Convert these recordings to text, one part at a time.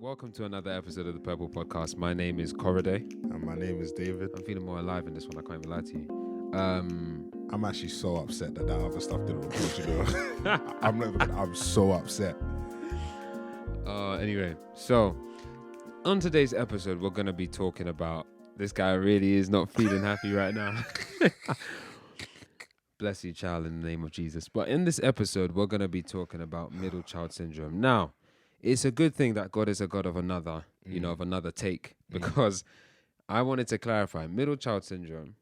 Welcome to another episode of the Purple Podcast. My name is Corriday. And my name is David. I'm feeling more alive in this one, I can't even lie to you. I'm actually so upset that other stuff didn't record, you know. I'm so upset. Anyway, so on today's episode, we're going to be talking about this guy really is not feeling happy right now. Bless you, child, in the name of Jesus. But in this episode, we're going to be talking about middle child syndrome. Now, it's a good thing that God is a God of another, of another take, because I wanted to clarify middle child syndrome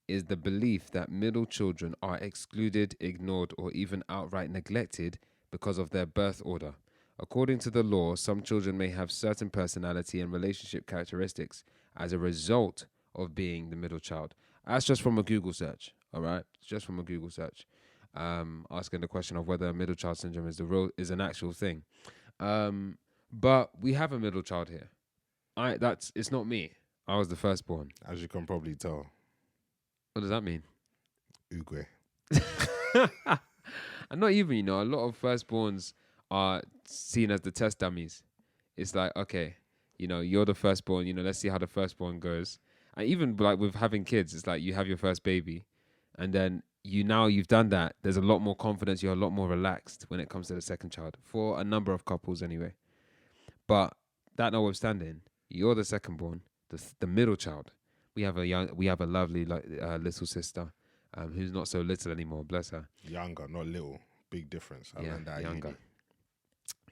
is the belief that middle children are excluded, ignored, or even outright neglected because of their birth order. According to the law, some children may have certain personality and relationship characteristics as a result of being the middle child. That's just from a Google search, all right? It's just from a Google search, asking the question of whether middle child syndrome is an actual thing. But we have a middle child here. It's not me. I was the firstborn. As you can probably tell, What does that mean? Uguay. And not even, a lot of firstborns are seen as the test dummies. It's like, okay, you're the firstborn, let's see how the firstborn goes. And even like with having kids, it's like you have your first baby and then you've done that. There's a lot more confidence. You're a lot more relaxed when it comes to the second child for a number of couples anyway. But that notwithstanding, you're the secondborn, the middle child. We have a lovely little sister, who's not so little anymore. Bless her. Younger, not little. Big difference. I learned that younger. uni.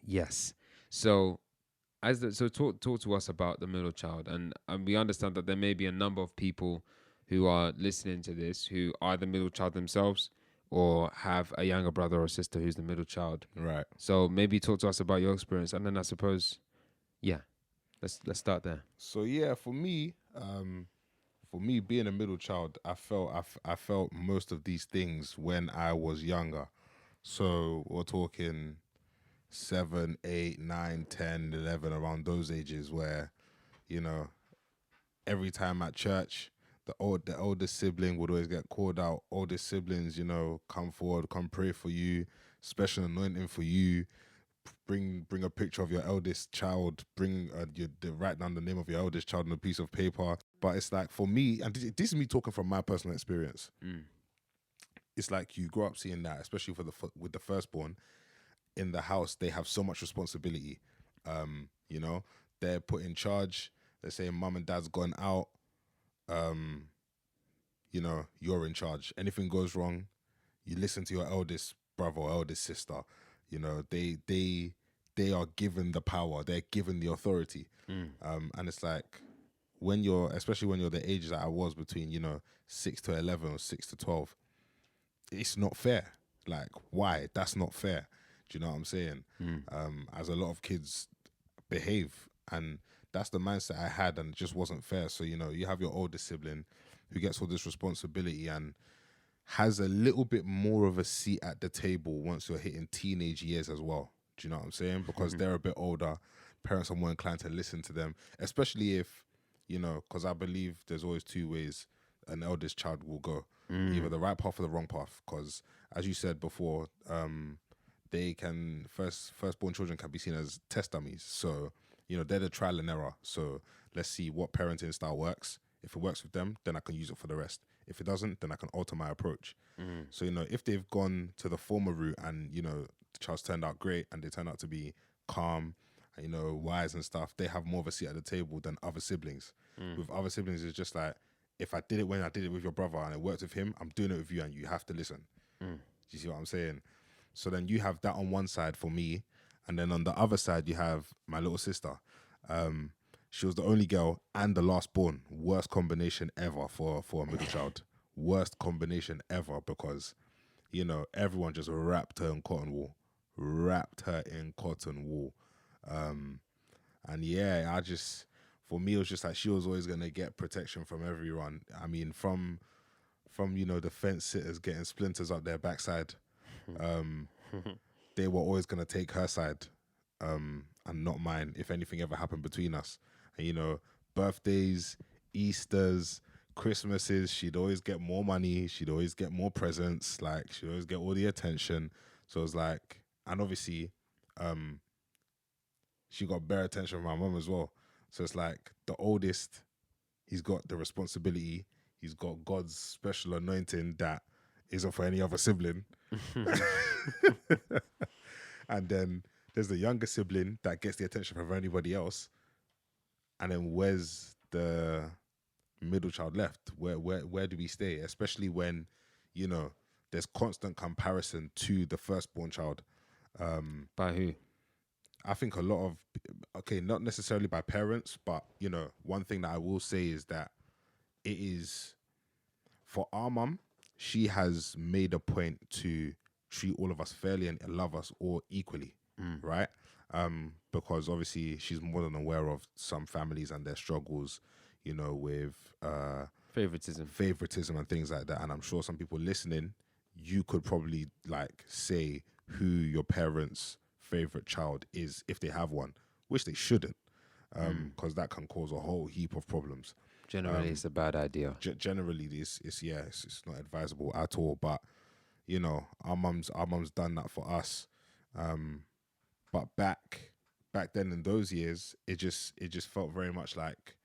Yes. So, talk to us about the middle child, and we understand that there may be a number of people who are listening to this who are the middle child themselves, or have a younger brother or sister who's the middle child. Right. So maybe talk to us about your experience, and then I suppose, let's start there. So yeah, for me being a middle child, I felt most of these things when I was younger. So we're talking 7, 8, 9, 10, 11, around those ages where, every time at church, the oldest sibling would always get called out. Oldest siblings, come forward, come pray for you, special anointing for you. Bring a picture of your eldest child. Write down the name of your eldest child on a piece of paper. But it's like, for me, and this is me talking from my personal experience. It's like you grow up seeing that, especially with the firstborn in the house. They have so much responsibility. They're put in charge. They say mum and dad's gone out. You're in charge. Anything goes wrong, you listen to your eldest brother or eldest sister. They are given the power. They're given the authority. And it's like especially when you're the age that I was between 6 to 11 or 6 to 12, it's not fair. Like, why? That's not fair. Do you know what I'm saying? As a lot of kids behave, and that's the mindset I had, and it just wasn't fair. So, you have your oldest sibling who gets all this responsibility and has a little bit more of a seat at the table once you're hitting teenage years as well. Do you know what I'm saying? Because they're a bit older, parents are more inclined to listen to them, especially if, because I believe there's always two ways an eldest child will go, either the right path or the wrong path. Because as you said before, firstborn children can be seen as test dummies. So, they're the trial and error. So let's see what parenting style works. If it works with them, then I can use it for the rest. If it doesn't, then I can alter my approach. So, if they've gone to the former route and, the child's turned out great and they turn out to be calm, and, wise and stuff, they have more of a seat at the table than other siblings. With other siblings, it's just like, if I did it when I did it with your brother and it worked with him, I'm doing it with you and you have to listen. Do you see what I'm saying? So then you have that on one side for me, and then on the other side you have my little sister. She was the only girl and the last born. Worst combination ever for a middle child. Worst combination ever, because, everyone just wrapped her in cotton wool. And yeah, for me, it was just like she was always going to get protection from everyone. I mean, from the fence sitters getting splinters up their backside, they were always going to take her side, and not mine if anything ever happened between us. And, birthdays, Easters, Christmases, she'd always get more money. She'd always get more presents. Like, she'd always get all the attention. So it was like, and obviously, she got bare attention from my mum as well. So it's like the oldest, he's got the responsibility. He's got God's special anointing that isn't for any other sibling. And then there's the younger sibling that gets the attention from anybody else. And then where's the middle child left? Where do we stay? Especially when, you know, there's constant comparison to the firstborn child. By who? I think a lot of, okay, not necessarily by parents, but, you know, one thing that I will say is that it is, for our mum, she has made a point to treat all of us fairly and love us all equally, right? Because obviously she's more than aware of some families and their struggles, you know, with favoritism and things like that. And I'm sure some people listening, you could probably like say who your parents' favorite child is if they have one, which they shouldn't, because that can cause a whole heap of problems. Generally, it's a bad idea. Generally, it's not advisable at all. But you know, our mum's done that for us. But back then in those years, it just felt very much like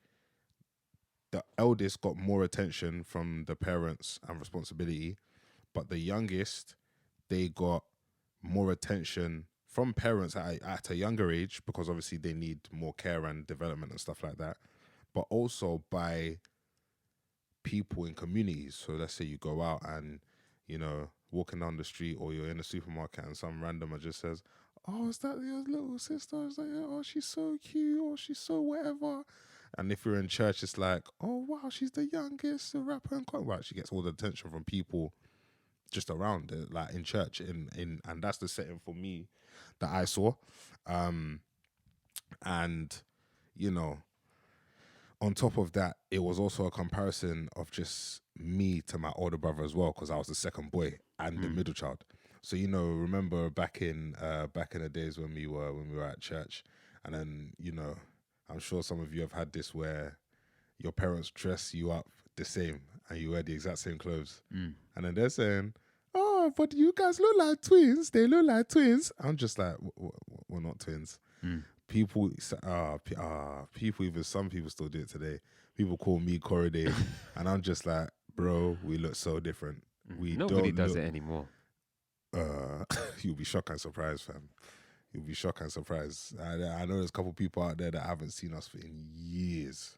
the eldest got more attention from the parents and responsibility, but the youngest, they got more attention from parents at a younger age, because obviously they need more care and development and stuff like that, but also by people in communities. So let's say you go out and, you know, walking down the street, or you're in a supermarket and some randomer just says, "Oh, is that your little sister?" It's like, "Oh, she's so cute," or "She's so whatever." And if you're in church, it's like, "Oh, wow, she's the youngest rapper in choir." Well, she gets all the attention from people just around it, like in church, and that's the setting for me that I saw. And, you know, on top of that, it was also a comparison of just me to my older brother as well, because I was the second boy and the middle child. So, you know, remember back in the days when we were at church, and then, you know, I'm sure some of you have had this where your parents dress you up the same and you wear the exact same clothes, and then they're saying, "Oh, but you guys look like twins. They look like twins." I'm just like, we're not twins. People, even some people still do it today. People call me Corriday, and I'm just like, bro, we look so different. Nobody does it anymore. You'll be shocked and surprised, fam. You'll be shocked and surprised. I know there's a couple people out there that haven't seen us in years,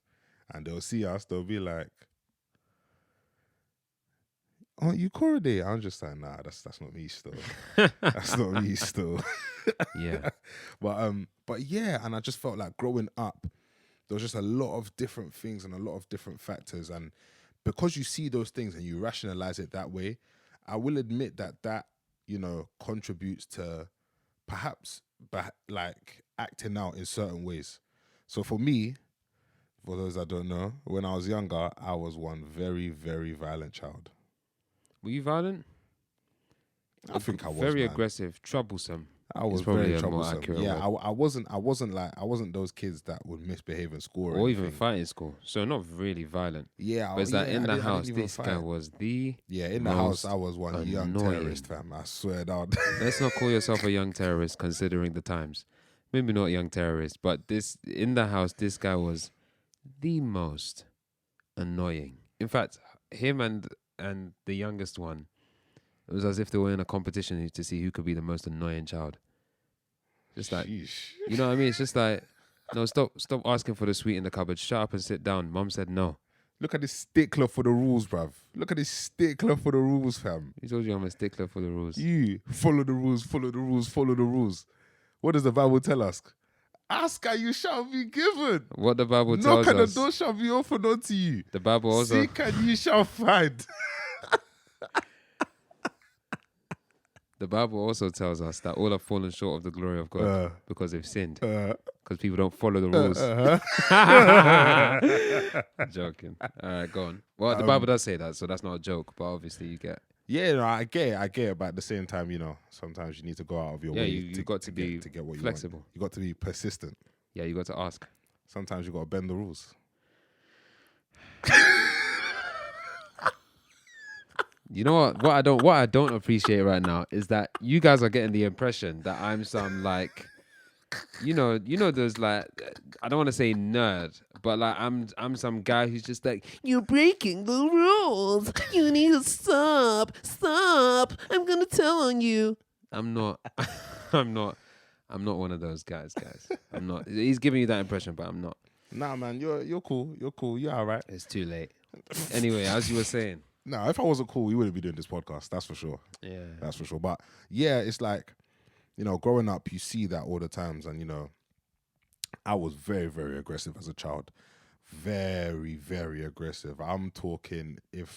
and they'll see us, they'll be like, "Aren't you Corriday?" I'm just like, nah, that's not me still. That's not me still. Yeah. But yeah, and I just felt like growing up, there was just a lot of different things and a lot of different factors. And because you see those things and you rationalize it that way, I will admit that, you know, contributes to perhaps like acting out in certain ways. So for me, for those that don't know, when I was younger, I was one very, very violent child. Were you violent? I think I was very man. aggressive, troublesome. I was probably very a more troublesome. accurate Yeah, word. I wasn't those kids that would misbehave in school or even anything. fight in school. So not really violent. Yeah, But it's that in I the didn't house, even this fight. guy was the in the house I was one young annoying terrorist, fam. I swear down. Let's not call yourself a young terrorist considering the times. Maybe not young terrorist, but in the house, this guy was the most annoying. In fact, him and the youngest one, it was as if they were in a competition to see who could be the most annoying child. Just like, Sheesh. you know what I mean? It's just like, no, stop asking for the sweet in the cupboard. Shut up and sit down. Mum said no. Look at this stickler for the rules, bruv. Look at this stickler for the rules, fam. He told you I'm a stickler for the rules. You follow the rules, follow the rules, follow the rules. What does the Bible tell us? Ask and you shall be given. What the Bible tells us. Knock and the us. door shall be opened unto you. The Bible also. Seek and you shall find. The Bible also tells us that all have fallen short of the glory of God because they've sinned. Because people don't follow the rules. Joking. All right, go on. Well, the Bible does say that, so that's not a joke. But obviously, you get. Yeah, no, I get it. But at the same time, you know, sometimes you need to go out of your way. You got to be get what flexible. You want. You got to be persistent. Yeah, you got to ask. Sometimes you got to bend the rules. You know what? What I don't appreciate right now is that you guys are getting the impression that I'm some like you know those like I don't want to say nerd, but like I'm some guy who's just like you're breaking the rules. You need to stop. I'm gonna tell on you. I'm not. I'm not. I'm not one of those guys. I'm not. He's giving you that impression, but I'm not. Nah, man, you're cool. You're cool. You're all right. It's too late. Anyway, as you were saying. Nah, if I wasn't cool, we wouldn't be doing this podcast. That's for sure. Yeah. That's for sure. But yeah, it's like, growing up, you see that all the times, and I was very, very aggressive as a child. Very, very aggressive. I'm talking it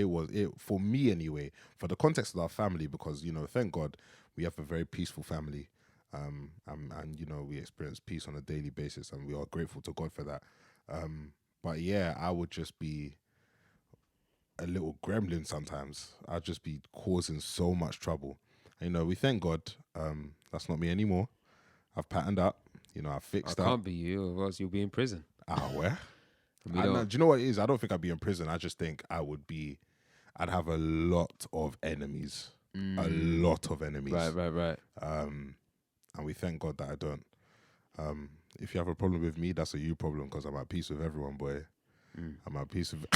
was for me anyway, for the context of our family, because, thank God we have a very peaceful family. And we experience peace on a daily basis, and we are grateful to God for that. But yeah, I would just be a little gremlin sometimes. I'd just be causing so much trouble. We thank God that's not me anymore. I've patterned up. I've fixed up. Can't be you, or else you'll be in prison. Where? Do you know what it is? I don't think I'd be in prison. I just think I'd have a lot of enemies. A lot of enemies. Right. And we thank God that I don't. If you have a problem with me, that's a you problem, because I'm at peace with everyone, boy. I'm at peace with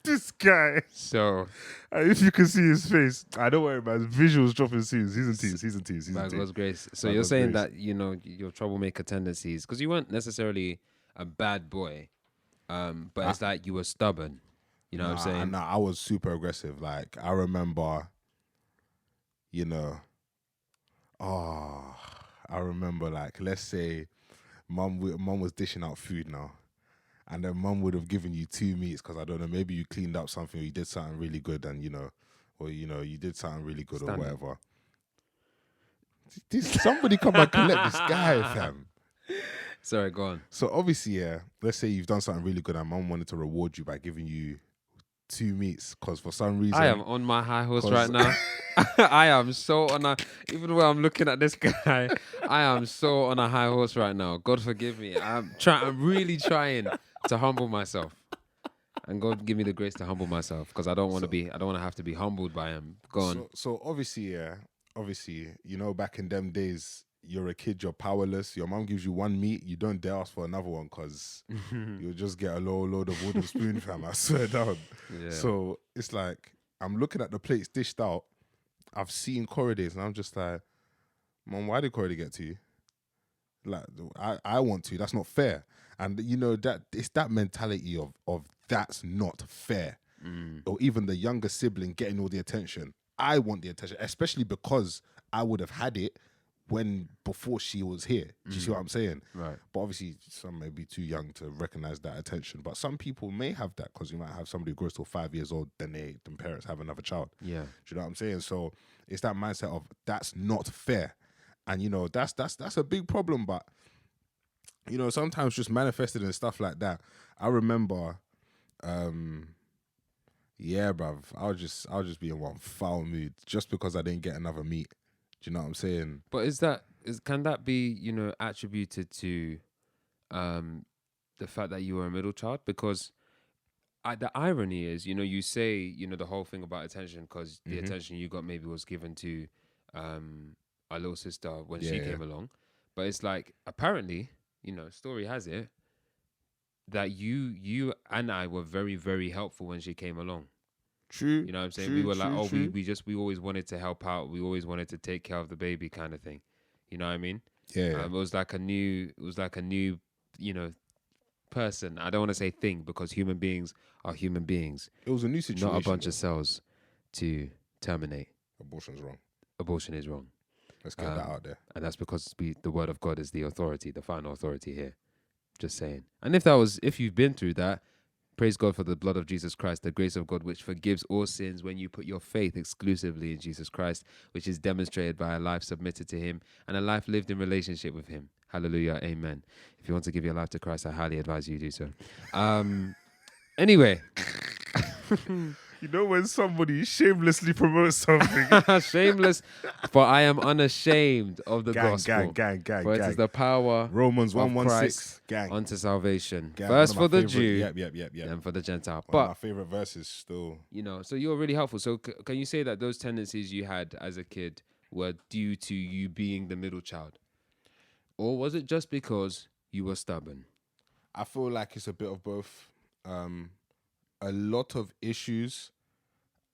this guy. So, if you can see his face, I don't worry about his visuals dropping season teas. By God's grace. So By you're God's saying grace. that your troublemaker tendencies, because you weren't necessarily a bad boy, but it's like you were stubborn. You know what I'm saying? Nah, I was super aggressive. Like, I remember, I remember, like, let's say mum was dishing out food now, and then mum would have given you 2 meats because, I don't know, maybe you cleaned up something or you did something really good, and you did something really good or whatever. Somebody come and collect this guy, fam. Sorry, go on. So obviously, yeah, let's say you've done something really good and mum wanted to reward you by giving you 2 meats, because for some reason I am on my high horse right now. I am so on a, even when I'm looking at this guy, I am so on a high horse right now. God forgive me. I'm really trying to humble myself. And God give me the grace to humble myself, because I don't want to have to be humbled by him. Go on. So obviously, back in them days, you're a kid, you're powerless. Your mom gives you 1 meat, you don't dare ask for another one, because you'll just get a load of wooden spoon, fam. I swear down. Yeah. So it's like, I'm looking at the plates dished out. I've seen corridors, and I'm just like, Mom, why did corridor get to you? Like, I want to. That's not fair. And that it's that mentality of that's not fair. Or even the younger sibling getting all the attention. I want the attention, especially because I would have had it before she was here. Do you see what I'm saying? Right. But obviously, some may be too young to recognize that attention. But some people may have that, because you might have somebody who grows till 5 years old, then parents have another child. Yeah. Do you know what I'm saying? So it's that mindset of that's not fair, and that's a big problem. But sometimes just manifested in stuff like that. I remember, yeah, bruv, I'll just be in one foul mood just because I didn't get another meat. Do you know what I'm saying? But can that be, attributed to the fact that you were a middle child? Because the irony is, you say, the whole thing about attention, because the attention you got maybe was given to our little sister when she came along. But it's like, apparently, story has it that you and I were very, very helpful when she came along. True. You know what I'm saying? We were like, we always wanted to help out. We always wanted to take care of the baby, kind of thing. You know what I mean? Yeah. It was like a new, person. I don't want to say thing, because human beings are human beings. It was a new situation. Not a bunch of cells to terminate. Abortion's wrong. Abortion is wrong. Let's get that out there. And that's because the word of God is the authority, the final authority here. Just saying. And if you've been through that, praise God for the blood of Jesus Christ, the grace of God which forgives all sins when you put your faith exclusively in Jesus Christ, which is demonstrated by a life submitted to him and a life lived in relationship with him. Hallelujah. Amen. If you want to give your life to Christ, I highly advise you do so. Anyway. When somebody shamelessly promotes something. Shameless, for I am unashamed of the gospel. Gang. For it is the power Romans of 1:16. Christ Gang. unto salvation. Gang, First one for of my the favorite- Jew, Yep. then for the Gentile. One of my But, favorite verses still. so you're really helpful. So can you say that those tendencies you had as a kid were due to you being the middle child? Or was it just because you were stubborn? I feel like it's a bit of both. A lot of issues,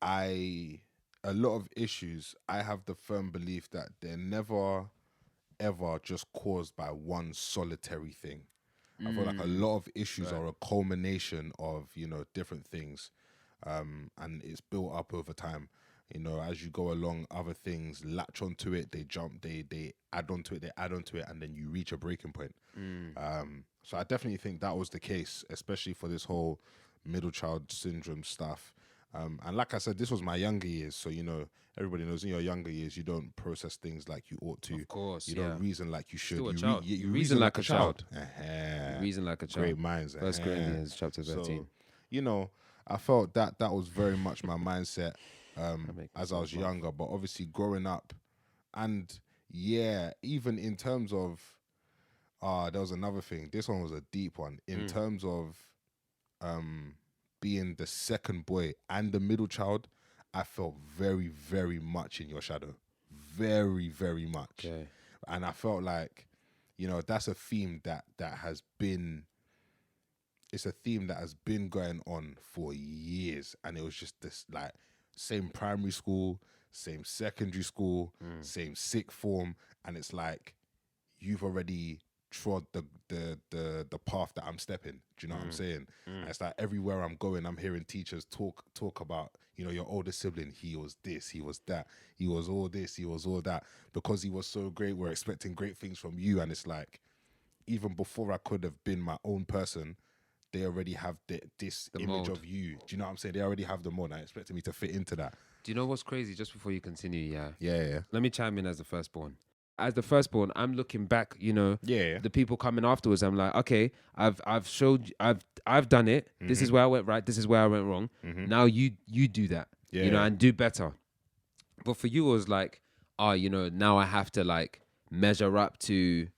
I a lot of issues. I have the firm belief that they're never ever just caused by one solitary thing. I feel like a lot of issues are a culmination of, different things, and it's built up over time. As you go along, other things latch onto it, they jump, they add onto it, and then you reach a breaking point. So I definitely think that was the case, especially for this whole middle child syndrome stuff. And like I said, this was my younger years, so everybody knows in your younger years you don't process things like you ought to. Of course, You don't reason like you should. Still a You, child. you You reason like a child. Uh-huh. You reason like a child. Great minds. First Corinthians chapter 13. So, I felt that was very much my mindset make as I was myself laugh. younger. But obviously, growing up, and even in terms of, there was another thing. This one was a deep one. In terms of being the second boy and the middle child, I felt very, very much in your shadow. Very, very much. Okay. And I felt like, that's a theme that has been, it's a theme that has been going on for years. And it was just this, like, same primary school, same secondary school, same sixth form. And it's like, you've already trod the path that I'm stepping. Do you know what I'm saying? And it's like everywhere I'm going, I'm hearing teachers talk about, your older sibling, he was this, he was that, he was all this, he was all that. Because he was so great, we're expecting great things from you. And it's like, even before I could have been my own person, they already have this image mold. of you. Do you know what I'm saying? They already have the mold. And I expected me to fit into that. Do you know what's crazy? Just before you continue, Yeah. let me chime in as the firstborn. As the firstborn, I'm looking back, Yeah. the people coming afterwards. I'm like, okay, I've showed, I've done it. This is where I went right. This is where I went wrong. Now you do that, Yeah. and do better. But for you, it was like, now I have to like measure up to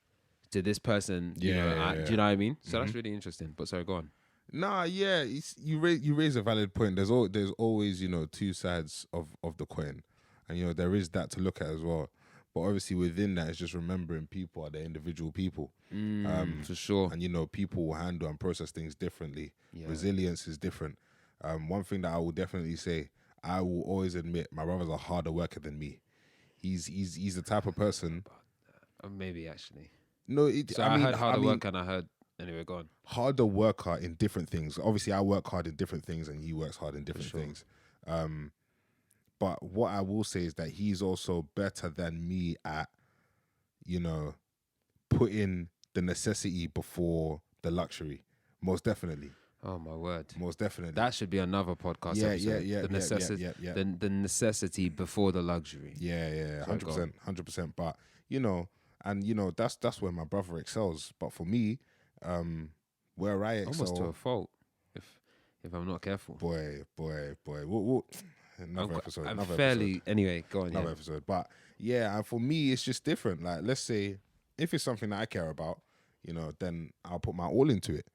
this person. Do you know what I mean? So that's really interesting. But sorry, go on. Nah, yeah, you raise a valid point. There's always two sides of the coin, and there is that to look at as well. But obviously within that, it's just remembering people are the individual people. For sure. And people will handle and process things differently. Yeah. Resilience is different. One thing that I will definitely say, I will always admit my brother's a harder worker than me. He's the type of person. Maybe actually. No, I heard harder work, and I heard anyway. Go on. Harder worker in different things. Obviously, I work hard in different things, and he works hard in different things. But what I will say is that he's also better than me at, putting the necessity before the luxury. Most definitely. Oh my word. Most definitely. That should be another podcast episode. The necessity before the luxury. Yeah, 100%. But that's where my brother excels. But for me, where I excel, almost to a fault, if I'm not careful. Boy. Another episode. Anyway, go on. Another episode. But yeah, and for me, it's just different. Like, let's say if it's something that I care about, then I'll put my all into it.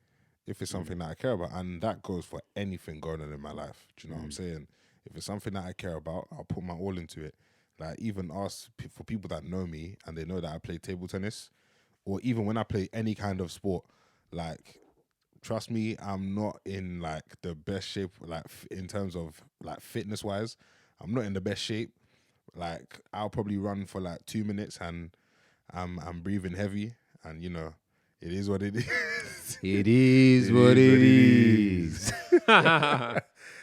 If it's something that I care about, and that goes for anything going on in my life. Do you know what I'm saying? If it's something that I care about, I'll put my all into it. Like, even for people that know me and they know that I play table tennis, or even when I play any kind of sport, like, trust me, I'm not in like the best shape, like in terms of like fitness wise. I'm not in the best shape. Like, I'll probably run for like 2 minutes and I'm breathing heavy, and it is what it is. It is what it is.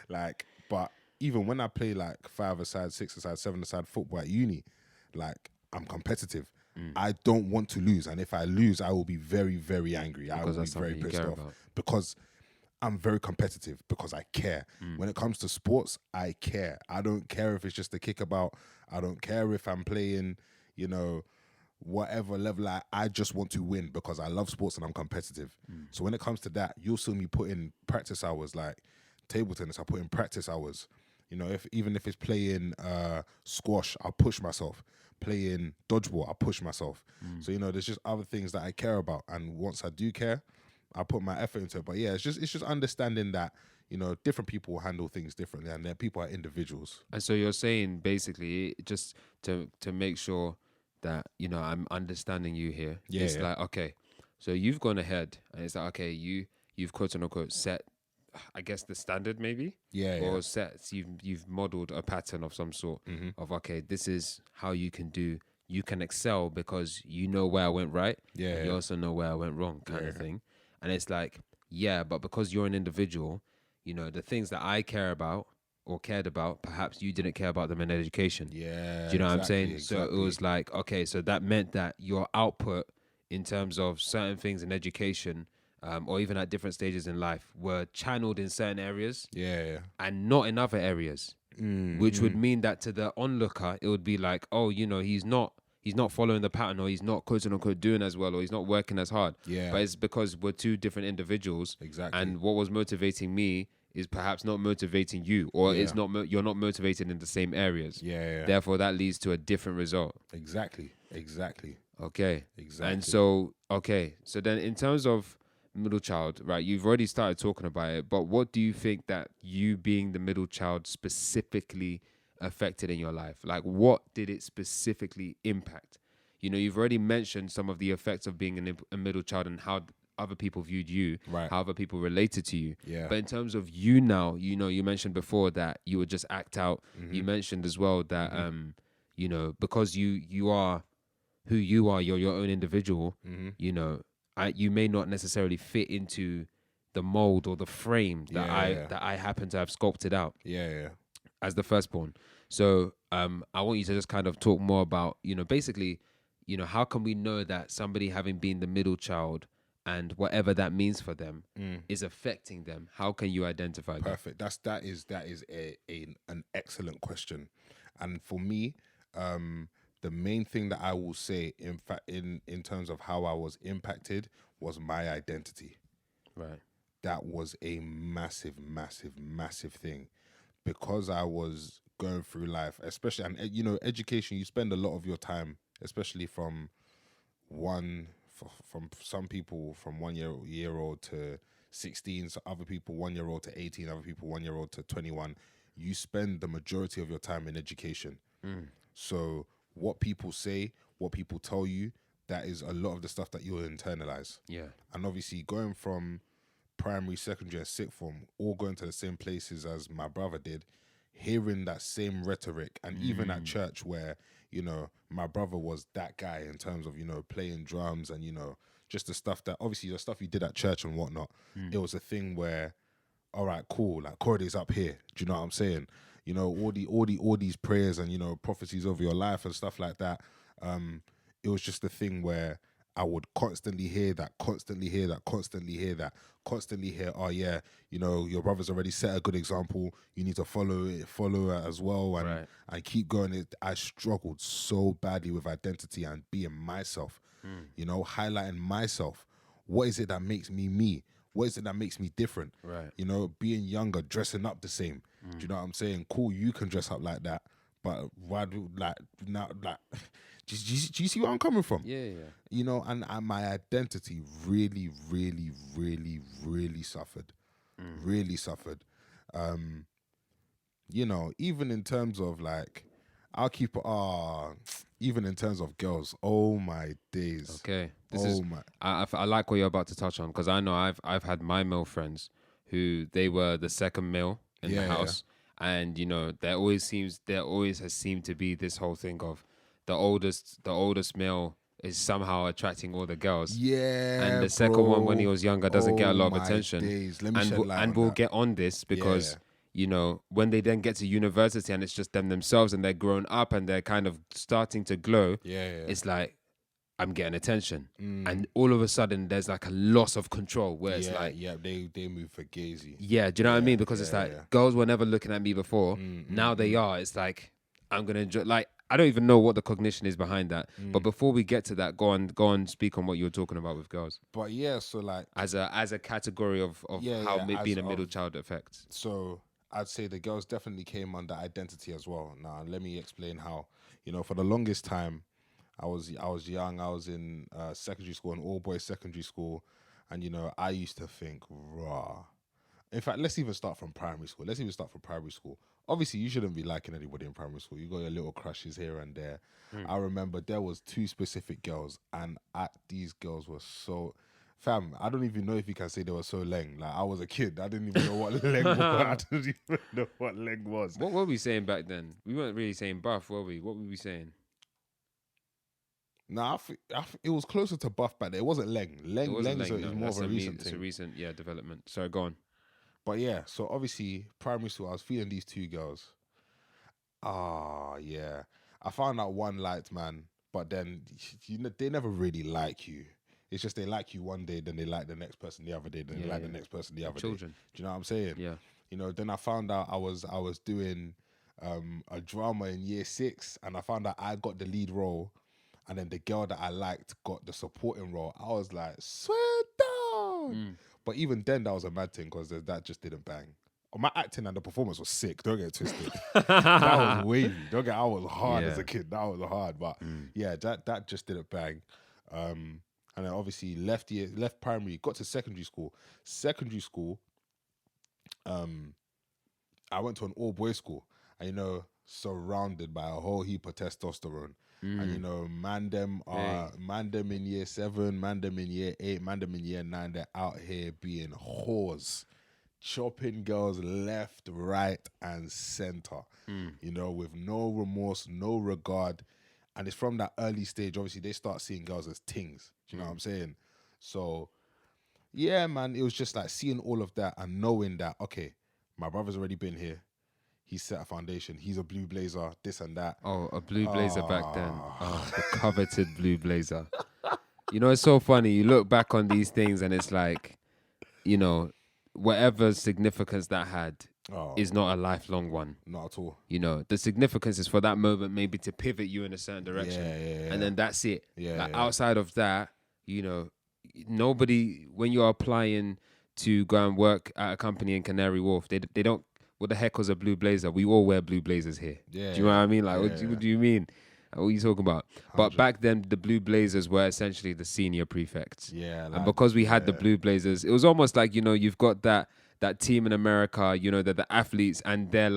Like, but even when I play like 5-a-side, 6-a-side, 7-a-side football at uni, like, I'm competitive. I don't want to lose, and if I lose, I will be very, very angry. I will be very pissed off because I'm very competitive, because I care. When it comes to sports, I care. I don't care if it's just a kickabout. I don't care if I'm playing, whatever level. I just want to win because I love sports and I'm competitive. So when it comes to that, you'll see me put in practice hours. Like table tennis, I put in practice hours. Even if it's playing squash, I'll push myself. Playing dodgeball, I'll push myself. So there's just other things that I care about, and once I do care, I put my effort into it. But yeah, it's just understanding that different people will handle things differently, and people are individuals. And so you're saying basically, just to make sure that, you know, I'm understanding you here. Yeah, It's yeah. like, okay, so you've gone ahead and it's like, okay, you've quote unquote set, I guess, the standard maybe, Yeah, yeah. or set, so you've modeled a pattern of some sort Mm-hmm. of, okay, this is how you can do, you can excel because you know where I went right Yeah, and you yeah. also know where I went wrong, kind of Yeah. thing. And it's like, yeah, but because you're an individual, you know, the things that I care about or cared about, perhaps you didn't care about them in education. Yeah, Do you know what I'm exactly, saying? So it exactly. was like, okay, so that meant that your output in terms of certain things in education, or even at different stages in life, were channeled in certain areas Yeah, yeah. and not in other areas, which would mean that to the onlooker, it would be like, oh, you know, he's not following the pattern, or he's not quote unquote doing as well, or he's not working as hard. Yeah. But it's because we're two different individuals, Exactly. and what was motivating me is perhaps not motivating you, or Yeah. it's not you're not motivated in the same areas. Yeah, yeah. Therefore, that leads to a different result. Exactly. Exactly. Okay. Exactly. And so, okay. So then in terms of middle child, right, you've already started talking about it, but what do you think that you being the middle child specifically affected in your life? Like, what did it specifically impact? You know, you've already mentioned some of the effects of being a middle child and how other people viewed you, Right. how other people related to you. Yeah. But in terms of you now, you know, you mentioned before that you would just act out. You Mm-hmm. mentioned as well that, you know, because you are who you are, you're your own individual, Mm-hmm. you know, you may not necessarily fit into the mold or the frame that Yeah, yeah. that I happen to have sculpted out Yeah, yeah. as the firstborn. So I want you to just kind of talk more about, you know, basically, you know, how can we know that somebody having been the middle child and whatever that means for them is affecting them? How can you identify that? Perfect. That is an excellent question, and for me, the main thing that I will say, in fact, in terms of how I was impacted, was my identity. Right. That was a massive, massive, massive thing, because I was going through life, especially, and you know, education. You spend a lot of your time, especially from from some people from 1 year old to 16, so other people 1 year old to 18, other people 1 year old to 21. You spend the majority of your time in education. So what people say, what people tell you, that is a lot of the stuff that you'll internalize. Yeah. And obviously going from primary, secondary, and sixth form, all going to the same places as my brother did, hearing that same rhetoric, and even at church where, you know, my brother was that guy in terms of, you know, playing drums and, you know, just the stuff that, obviously the stuff you did at church and whatnot, it was a thing where, all right, cool, like Corey's up here. Do you know what I'm saying? You know, all these prayers and, you know, prophecies over your life and stuff like that. It was just a thing where I would constantly hear that, constantly hear that, constantly hear that, constantly hear, oh yeah, you know, your brother's already set a good example. You need to follow it as well, and Right. and keep going. I struggled so badly with identity and being myself. You know, highlighting myself. What is it that makes me me? What is it that makes me different? Right. You know, being younger, dressing up the same. Do you know what I'm saying? Cool, you can dress up like that, but why do like now like? Do you see where I'm coming from? Yeah. Yeah. You know, and my identity really, really, really, really suffered. Really suffered. You know, even in terms of like, I'll keep even in terms of girls, oh my days. Okay. Oh my. I like what you're about to touch on, because I know I've had my male friends who they were the second male in Yeah, the yeah. house, and you know there always has seemed to be this whole thing of the oldest male is somehow attracting all the girls. Yeah, And the second one, when he bro. was younger, doesn't get a Oh lot of my attention. days. Let me And shed light on we'll that. get on this because Yeah. you know, when they then get to university and it's just them themselves and they're grown up and they're kind of starting to glow, Yeah. it's like, I'm getting attention. And all of a sudden there's like a loss of control where it's like, yeah, they move for gazy. yeah, do you know what I mean? Because it's yeah, like yeah. girls were never looking at me before. Now they are. It's like, I'm gonna enjoy. Like, I don't even know what the cognition is behind that. But before we get to that, go on, speak on what you were talking about with girls But yeah, so like, as a category of Yeah, how yeah, being a as middle of- child affects. so I'd say the girls definitely came under identity as well. Now let me explain how. You know, for the longest time, I was young. I was in secondary school, an all boys secondary school, and you know, I used to think, raw. In fact, let's even start from primary school. Obviously, you shouldn't be liking anybody in primary school. You got your little crushes here and there. I remember there was 2 specific girls, and these girls were so... Fam, I don't even know if you can say they were so leng. Like, I was a kid. I didn't even know what leng was. I didn't even know what leng was. What were we saying back then? We weren't really saying buff, were we? What were we saying? Nah, it was closer to buff back then. It wasn't leng. Leng is more of a recent thing. It's a recent, development. Sorry, go on. But yeah, so obviously, primary school, I was feeling these 2 girls. Yeah. I found out one liked, man, but then they never really like you. It's just they like you one day, then they like the next person the other day, then they like the next person the other day. Do you know what I'm saying? Yeah. You know, then I found out I was doing a drama in year 6, and I found out I got the lead role, and then the girl that I liked got the supporting role. I was like, swear down. But even then, that was a mad thing because that just didn't bang. My acting and the performance was sick. Don't get it twisted. That was wavy. I was hard as a kid. That was hard. But yeah, that just didn't bang. And then obviously left primary, got to secondary school. I went to an all-boys school. And, you know, surrounded by a whole heap of testosterone. And, you know, man them in year 7, man them in year 8, man them in year 9, they're out here being whores. Chopping girls left, right, and center. You know, with no remorse, no regard. And it's from that early stage, obviously, they start seeing girls as things. Do you know what I'm saying? So, yeah, man, it was just like seeing all of that and knowing that, okay, my brother's already been here. He's set a foundation. He's a blue blazer, this and that. Oh, a blue blazer back then. Oh, the coveted blue blazer. You know, it's so funny. You look back on these things and it's like, you know, whatever significance that had is not a lifelong one. Not at all. You know, the significance is for that moment maybe to pivot you in a certain direction. Yeah. And then that's it. Outside of that, you know, nobody, when you're applying to go and work at a company in Canary Wharf, they don't, what the heck was a blue blazer? We all wear blue blazers here. Yeah. Do you know what I mean? Like, what do you mean? What are you talking about? 100. But back then, the blue blazers were essentially the senior prefects. Yeah. Like, and because we had the blue blazers, it was almost like, you know, you've got that team in America, you know, they're the athletes and they're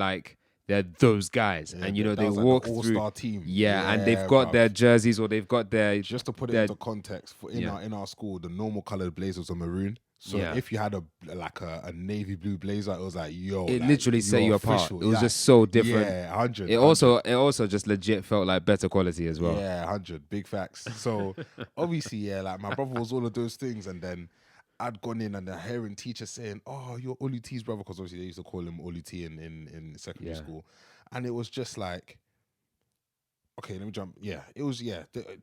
those guys. And, you know, they walk like through. All-star team. Yeah, and they've got their jerseys or they've got their... Just to put it into context, in our school, the normal colored blazers are maroon. So if you had a navy blue blazer, it was like, yo. It literally set you apart. It was just so different. Yeah, 100. It also just legit felt like better quality as well. Yeah, 100. Big facts. So obviously, like my brother was all of those things. And then I'd gone in and the hearing teacher saying, oh, you're Olu T's brother. Because obviously they used to call him Olu T in secondary school. And it was just like, okay, let me jump. Yeah, it was,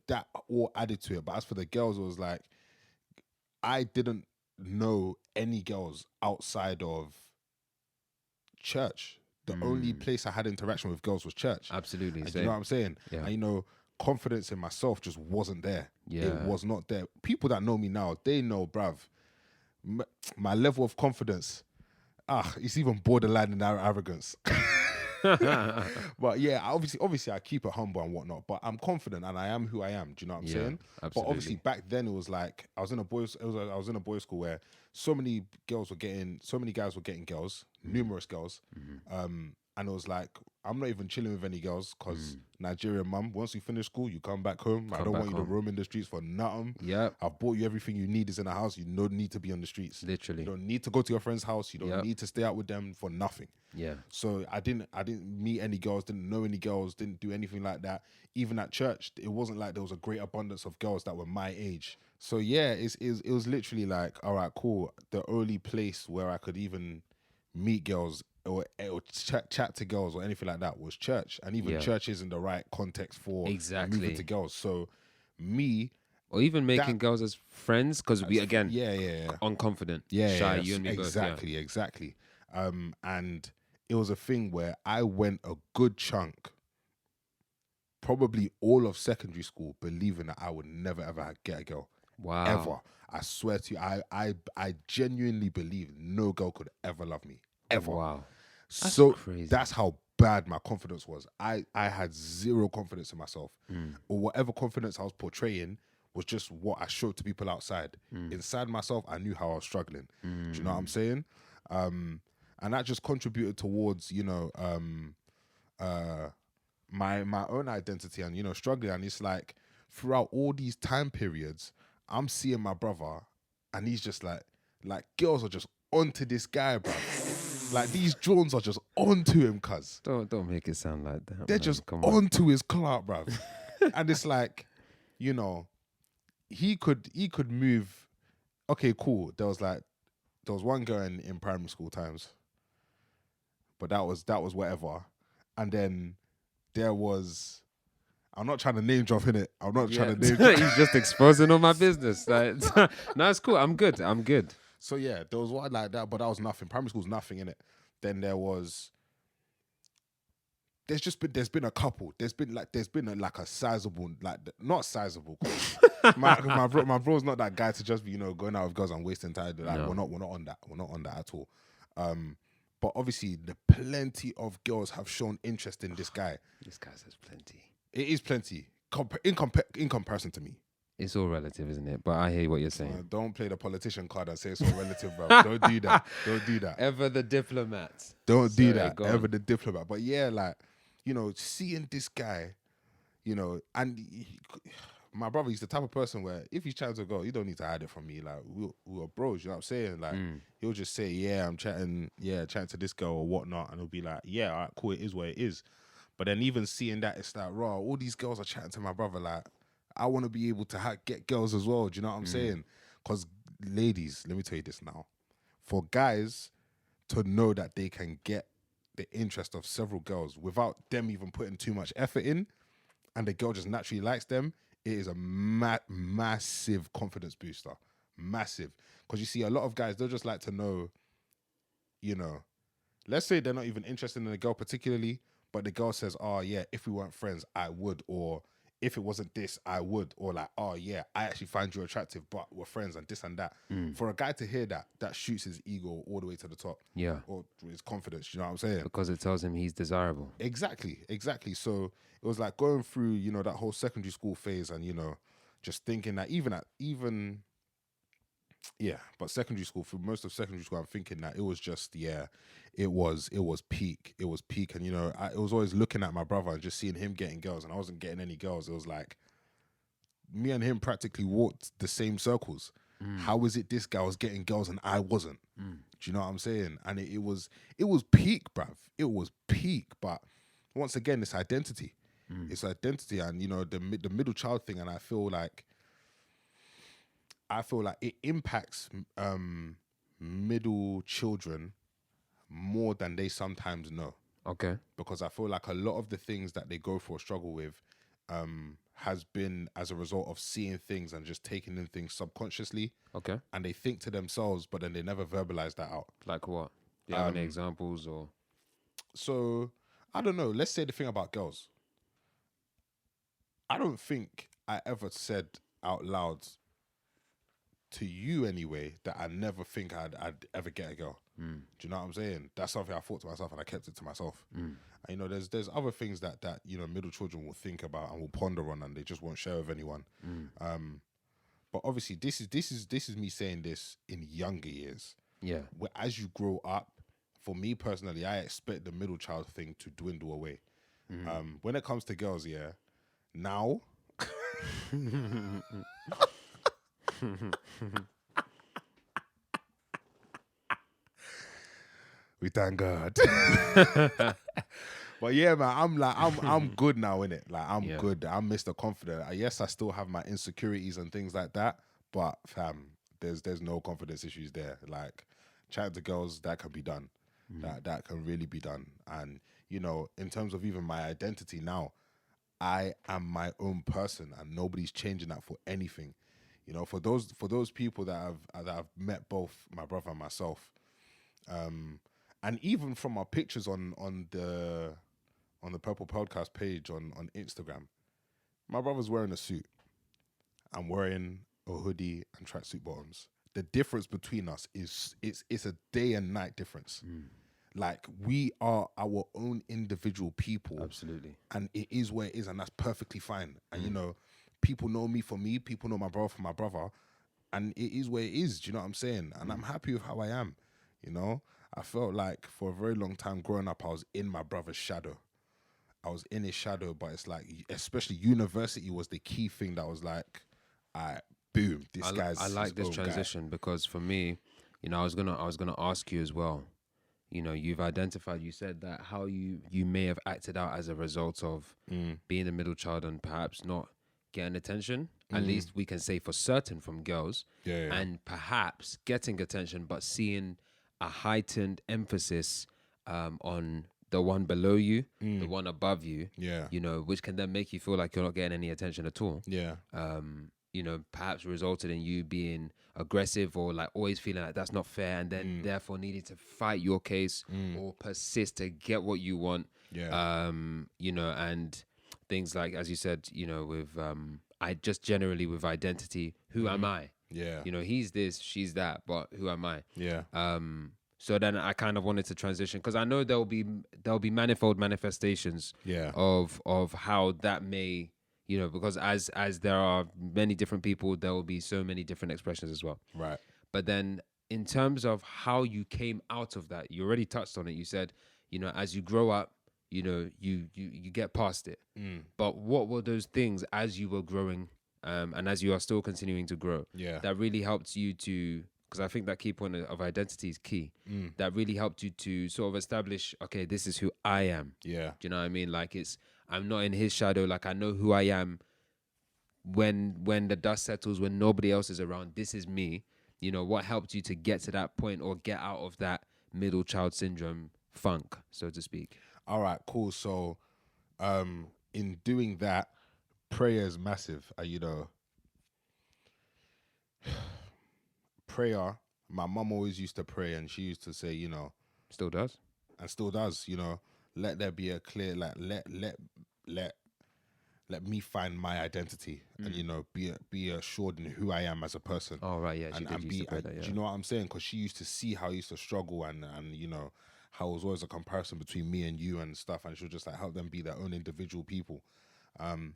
that all added to it. But as for the girls, it was like, I didn't know any girls outside of church. The only place I had interaction with girls was church. Absolutely. And you know what I'm saying? Yeah. And you know, confidence in myself just wasn't there. Yeah. It was not there. People that know me now, they know, bruv, my level of confidence, it's even borderline in arrogance. But yeah, obviously I keep it humble and whatnot, but I'm confident and I am who I am. Do you know what I'm saying? Absolutely. But obviously back then it was like I was in a boys school where so many guys were getting girls, numerous girls. And it was like, I'm not even chilling with any girls because Nigerian mum, once you finish school, you come back home. I don't want you to roam in the streets for nothing. Yeah. I've bought you everything you need is in the house. You don't need to be on the streets. Literally. You don't need to go to your friend's house. You don't need to stay out with them for nothing. Yeah. So I didn't meet any girls, didn't know any girls, didn't do anything like that. Even at church, it wasn't like there was a great abundance of girls that were my age. So yeah, it was literally like, all right, cool. The only place where I could even meet girls or chat to girls or anything like that was church. And even church isn't the right context for moving to girls. So me... Or even making girls as friends, because we, again, unconfident, shy, you and me exactly. And it was a thing where I went a good chunk, probably all of secondary school, believing that I would never, ever get a girl. Wow. Ever. I swear to you, I genuinely believe no girl could ever love me. Ever. Wow. That's crazy. That's how bad my confidence was. I had zero confidence in myself. Or whatever confidence I was portraying was just what I showed to people outside. Inside myself, I knew how I was struggling. Do you know what I'm saying? And that just contributed towards, my own identity and, struggling. And it's like throughout all these time periods, I'm seeing my brother and he's just like girls are just onto this guy, bro. Like these drones are just onto him, cuz. Don't make it sound like that. They're man. just Come on. onto his clout, bro. And it's like, he could move. Okay, cool. There was one girl in primary school times, but that was whatever. And then there was, I'm not trying to name drop in it. I'm not trying to name drop. He's just exposing all my business. Like, no, it's cool. I'm good. So yeah, there was one like that, but that was nothing. Primary school's nothing in it. Then there's been a couple. There's been a sizable, not sizable. my bro's not that guy to just be going out with girls and wasting time. Like No. we're not on that. We're not on that at all. But obviously, the plenty of girls have shown interest in this guy. This guy says plenty. It is plenty in comparison to me. It's all relative, isn't it? But I hear what you're saying. Don't play the politician card and say it's all relative, bro. Don't do that. Don't do that. Ever the diplomat. Don't do that. go Ever on. the diplomat. But yeah, seeing this guy, and my brother, he's the type of person where if he's chatting to a girl, you don't need to hide it from me. Like we were bros, you know what I'm saying? Like he'll just say, yeah, I'm chatting to this girl or whatnot, and he'll be like, yeah, all right, cool, it is what it is. But then even seeing that, it's like, raw, all these girls are chatting to my brother. Like, I want to be able to get girls as well. Do you know what I'm saying? Because ladies, let me tell you this now. For guys to know that they can get the interest of several girls without them even putting too much effort in, and the girl just naturally likes them, it is a massive confidence booster. Massive. Because you see, a lot of guys, they'll just like to know, let's say they're not even interested in the girl particularly, but the girl says, oh yeah, if we weren't friends, I would, or if it wasn't this, I would, or like, oh yeah, I actually find you attractive, but we're friends and this and that. For a guy to hear that shoots his ego all the way to the top. Yeah. Or his confidence, you know what I'm saying? Because it tells him he's desirable. Exactly. So it was like going through, that whole secondary school phase and, just thinking that but secondary school, for most of secondary school, I'm thinking that it was just, it was peak. It was peak. And, I was always looking at my brother and just seeing him getting girls, and I wasn't getting any girls. It was like me and him practically walked the same circles. How is it this guy was getting girls and I wasn't? Do you know what I'm saying? And it was peak, bruv. It was peak. But once again, it's identity. It's identity, and, the middle child thing, and I feel like it impacts middle children more than they sometimes know. Okay. Because I feel like a lot of the things that they go through or struggle with has been as a result of seeing things and just taking in things subconsciously. Okay. And they think to themselves, but then they never verbalize that out. Like what? Do you have any examples or? So, I don't know. Let's say the thing about girls. I don't think I ever said out loud to you anyway that I never think I'd ever get a girl. Do you know what I'm saying? That's something I thought to myself and I kept it to myself. And, there's other things that middle children will think about and will ponder on, and they just won't share with anyone. But obviously this is me saying this in younger years. Yeah. Where as you grow up, for me personally, I expect the middle child thing to dwindle away. When it comes to girls, now we thank God. But yeah, man, I'm good now, innit? Like I'm good. I'm Mr. Confident. Yes, I still have my insecurities and things like that, but fam, there's no confidence issues there. Like chatting to girls, that can be done. That can really be done. And in terms of even my identity now, I am my own person, and nobody's changing that for anything. For those people that I've met both my brother and myself, and even from our pictures on the Purple Podcast page on Instagram, my brother's wearing a suit. I'm wearing a hoodie and tracksuit bottoms. The difference between us is it's a day and night difference. Like we are our own individual people. Absolutely. And it is where it is, and that's perfectly fine. And people know me for me, people know my brother for my brother, and it is where it is. Do you know what I'm saying? And I'm happy with how I am. I felt like for a very long time growing up, I was in my brother's shadow. I was in his shadow, but it's like, especially university was the key thing that was like, boom, this guy's I his like this own guy. transition because for me, I was gonna ask you as well. You've identified. You said that how you may have acted out as a result of being a middle child and perhaps not getting attention. At least we can say for certain from girls, Yeah. and perhaps getting attention, but seeing a heightened emphasis on the one below you, the one above you. Yeah. Which can then make you feel like you're not getting any attention at all. Yeah. Perhaps resulted in you being aggressive or like always feeling like that's not fair, and then therefore needing to fight your case or persist to get what you want. Yeah. And things like, as you said, with I just generally with identity, who am I? Yeah. He's this, she's that, but who am I? Yeah. So then I kind of wanted to transition because I know there'll be manifold manifestations Yeah. of how that may, because as there are many different people, there will be so many different expressions as well. Right. But then in terms of how you came out of that, you already touched on it. You said, as you grow up, you get past it. But what were those things as you were growing and as you are still continuing to grow that really helped you to, because I think that key point of identity is key, that really helped you to sort of establish, okay, this is who I am. Yeah. Do you know what I mean? Like I'm not in his shadow. Like I know who I am when the dust settles, when nobody else is around. This is me. What helped you to get to that point or get out of that middle child syndrome funk, so to speak? All right, cool. So, in doing that, prayer is massive. Prayer. My mum always used to pray, and she used to say, Still does. and still does, let there be a clear, like, let me find my identity, and be assured in who I am as a person. Oh right, yeah, she and did used to pray that, yeah. do you know what I'm saying? Because she used to see how I used to struggle, and how it was always a comparison between me and you and stuff, and she'll just like help them be their own individual people.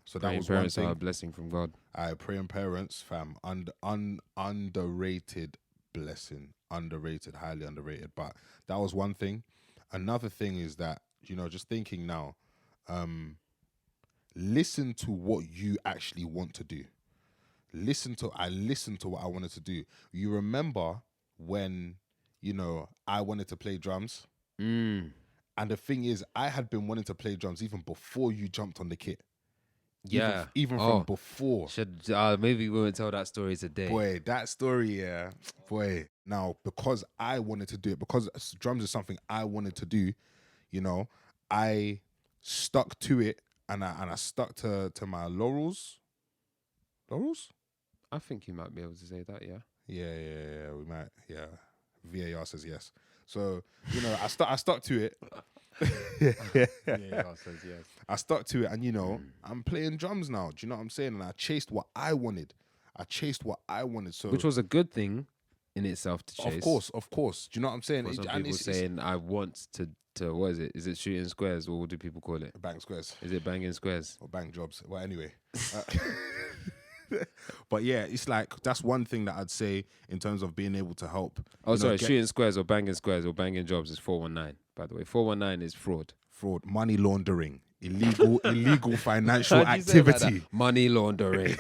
So that Praying was one parents thing. are a blessing from God. Praying parents, fam, underrated blessing, underrated, highly underrated. But that was one thing. Another thing is that just thinking now, listen to what you actually want to do. I listened to what I wanted to do. You remember when I wanted to play drums, and the thing is, I had been wanting to play drums even before you jumped on the kit. Yeah, even from before. Should maybe we won't tell that story today. Boy, that story, yeah. Boy, now because I wanted to do it, because drums is something I wanted to do, I stuck to it, and I stuck to my laurels. Laurels? I think you might be able to say that, yeah. Yeah. We might. Yeah. VAR says yes. So I stuck to it. VAR says yes. I stuck to it, and I'm playing drums now. Do you know what I'm saying? And I chased what I wanted. So which was a good thing in itself to chase. Of course. Do you know what I'm saying? Some people saying I want to what is it? Is it shooting squares, or what do people call it? Bang squares. Is it banging squares? Or bang jobs. Well, anyway. But yeah, it's like that's one thing that I'd say in terms of being able to help. Oh, sorry, shooting squares or banging jobs is 419. By the way, 419 is fraud. Fraud, money laundering, illegal financial activity, like money laundering.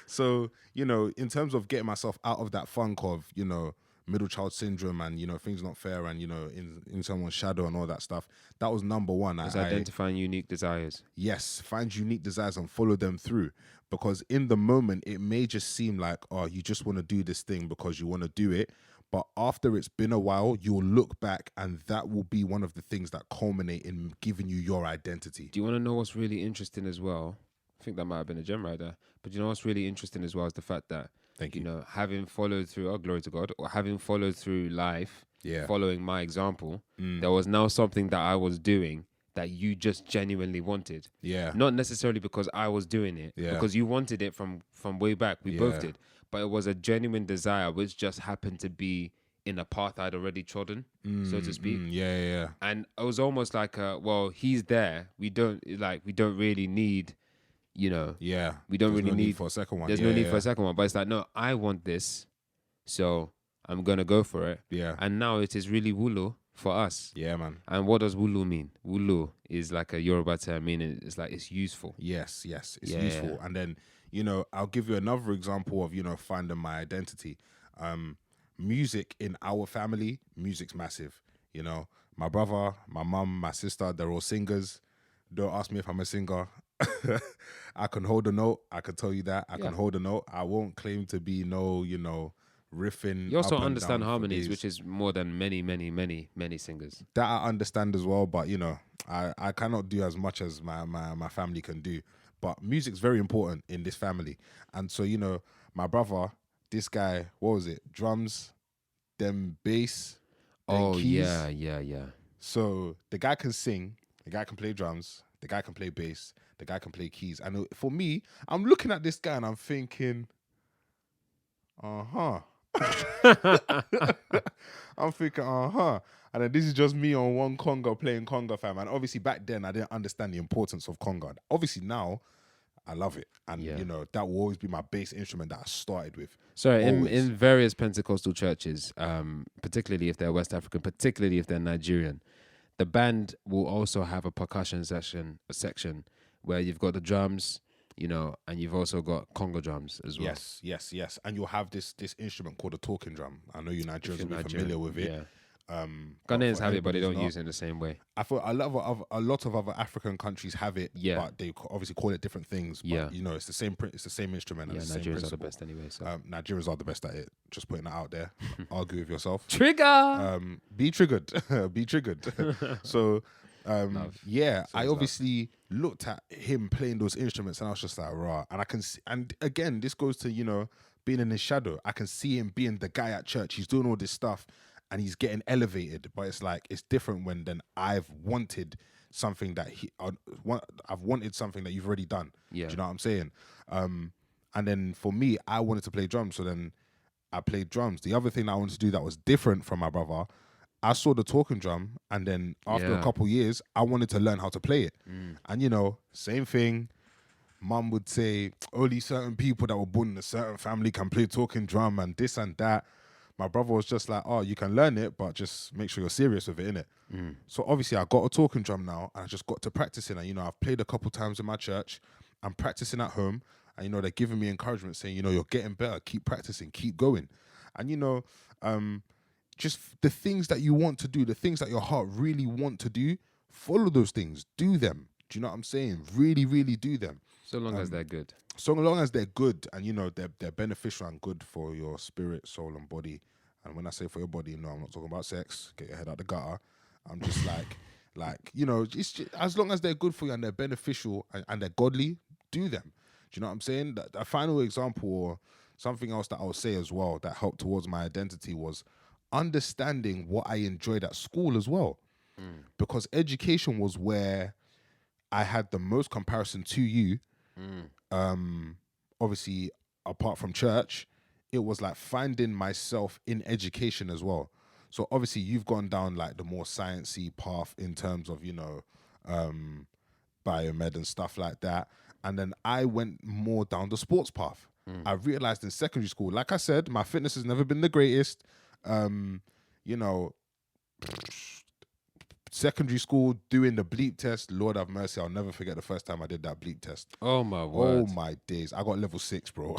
So in terms of getting myself out of that funk of middle child syndrome and things not fair and in someone's shadow and all that stuff, that was number one. It's identifying unique desires. Yes, find unique desires and follow them through, because in the moment it may just seem like, oh, you just want to do this thing because you want to do it, but after it's been a while, you'll look back and that will be one of the things that culminate in giving you your identity. Do you want to know what's really interesting as well? I think that might have been a gem right there. But what's really interesting as well is the fact that Thank you. Having followed through, oh, glory to God, or having followed through life, following my example, there was now something that I was doing that you just genuinely wanted. Yeah. Not necessarily because I was doing it, because you wanted it from way back. We both did. But it was a genuine desire which just happened to be in a path I'd already trodden, so to speak. Yeah. And it was almost like, well, he's there. We don't really need, we don't There's really no need for a second one. There's no need for a second one. But it's like, no, I want this, so I'm gonna go for it. Yeah. And now it is really wulo for us. Yeah, man. And what does wulo mean? Wulo is like a Yoruba term, meaning it's like it's useful. Yes, yes, it's Yeah. useful. And then, I'll give you another example of, finding my identity. Music in our family, music's massive. My brother, my mum, my sister, they're all singers. Don't ask me if I'm a singer. I can hold a note. I can tell you that. I can hold a note. I won't claim to be riffing. You also up and understand down for harmonies, days. which is more than many, many, many, many singers. That I understand as well, but I cannot do as much as my family can do. But music's very important in this family. And so, my brother, this guy, what was it? Drums, then bass, then keys. Yeah. So the guy can sing, the guy can play drums, the guy can play bass, the guy can play keys. And for me, I'm looking at this guy and I'm thinking, I'm thinking, And then this is just me on one conga playing conga, fam. And obviously back then I didn't understand the importance of conga. Obviously now I love it. And that will always be my bass instrument that I started with. Sorry, in various Pentecostal churches, particularly if they're West African, particularly if they're Nigerian, the band will also have a percussion section where you've got the drums, and you've also got conga drums as well. Yes. And you'll have this instrument called a talking drum. I know you Nigerians will be familiar with it. Yeah. Ghanaians have it, but they don't use it in the same way. I thought a lot of other African countries have it, but they obviously call it different things. But, it's the same. It's the same instrument. Yeah, and the Nigerians same are the best anyway. So. Nigerians are the best at it. Just putting that out there. Argue with yourself. Trigger. Be triggered. Be triggered. So, I obviously looked at him playing those instruments, and I was just like, rah. And I can see, and again, this goes to being in his shadow. I can see him being the guy at church. He's doing all this stuff. And he's getting elevated, but it's like it's different when then I've wanted something that I've wanted something that you've already done. Yeah. Do you know what I'm saying? And then for me, I wanted to play drums, so then I played drums. The other thing that I wanted to do that was different from my brother, I saw the talking drum, and then after a couple years, I wanted to learn how to play it. And same thing. Mum would say only certain people that were born in a certain family can play talking drum and this and that. My brother was just like, oh, you can learn it, but just make sure you're serious with it, innit? So obviously I got a talking drum now, and I just got to practicing. And, I've played a couple times in my church. I'm practicing at home. And, they're giving me encouragement saying, you're getting better. Keep practicing. Keep going. And, just the things that you want to do, the things that your heart really want to do, follow those things. Do them. Do you know what I'm saying? Really, really do them. So long as they're good. So long as they're good and, they're beneficial and good for your spirit, soul, and body. And when I say for your body, I'm not talking about sex. Get your head out the gutter. I'm just it's just, as long as they're good for you and they're beneficial and they're godly, do them. Do you know what I'm saying? A final example or something else that I would say as well that helped towards my identity was understanding what I enjoyed at school as well. Because education was where I had the most comparison to you. Obviously, apart from church, it was like finding myself in education as well. So obviously, you've gone down like the more sciencey path in terms of biomed and stuff like that, and then I went more down the sports path. I realized in secondary school, like I said, my fitness has never been the greatest. Secondary school, doing the bleep test, Lord have mercy, I'll never forget the first time I did that bleep test. Oh my word. Oh my days. I got level 6, bro.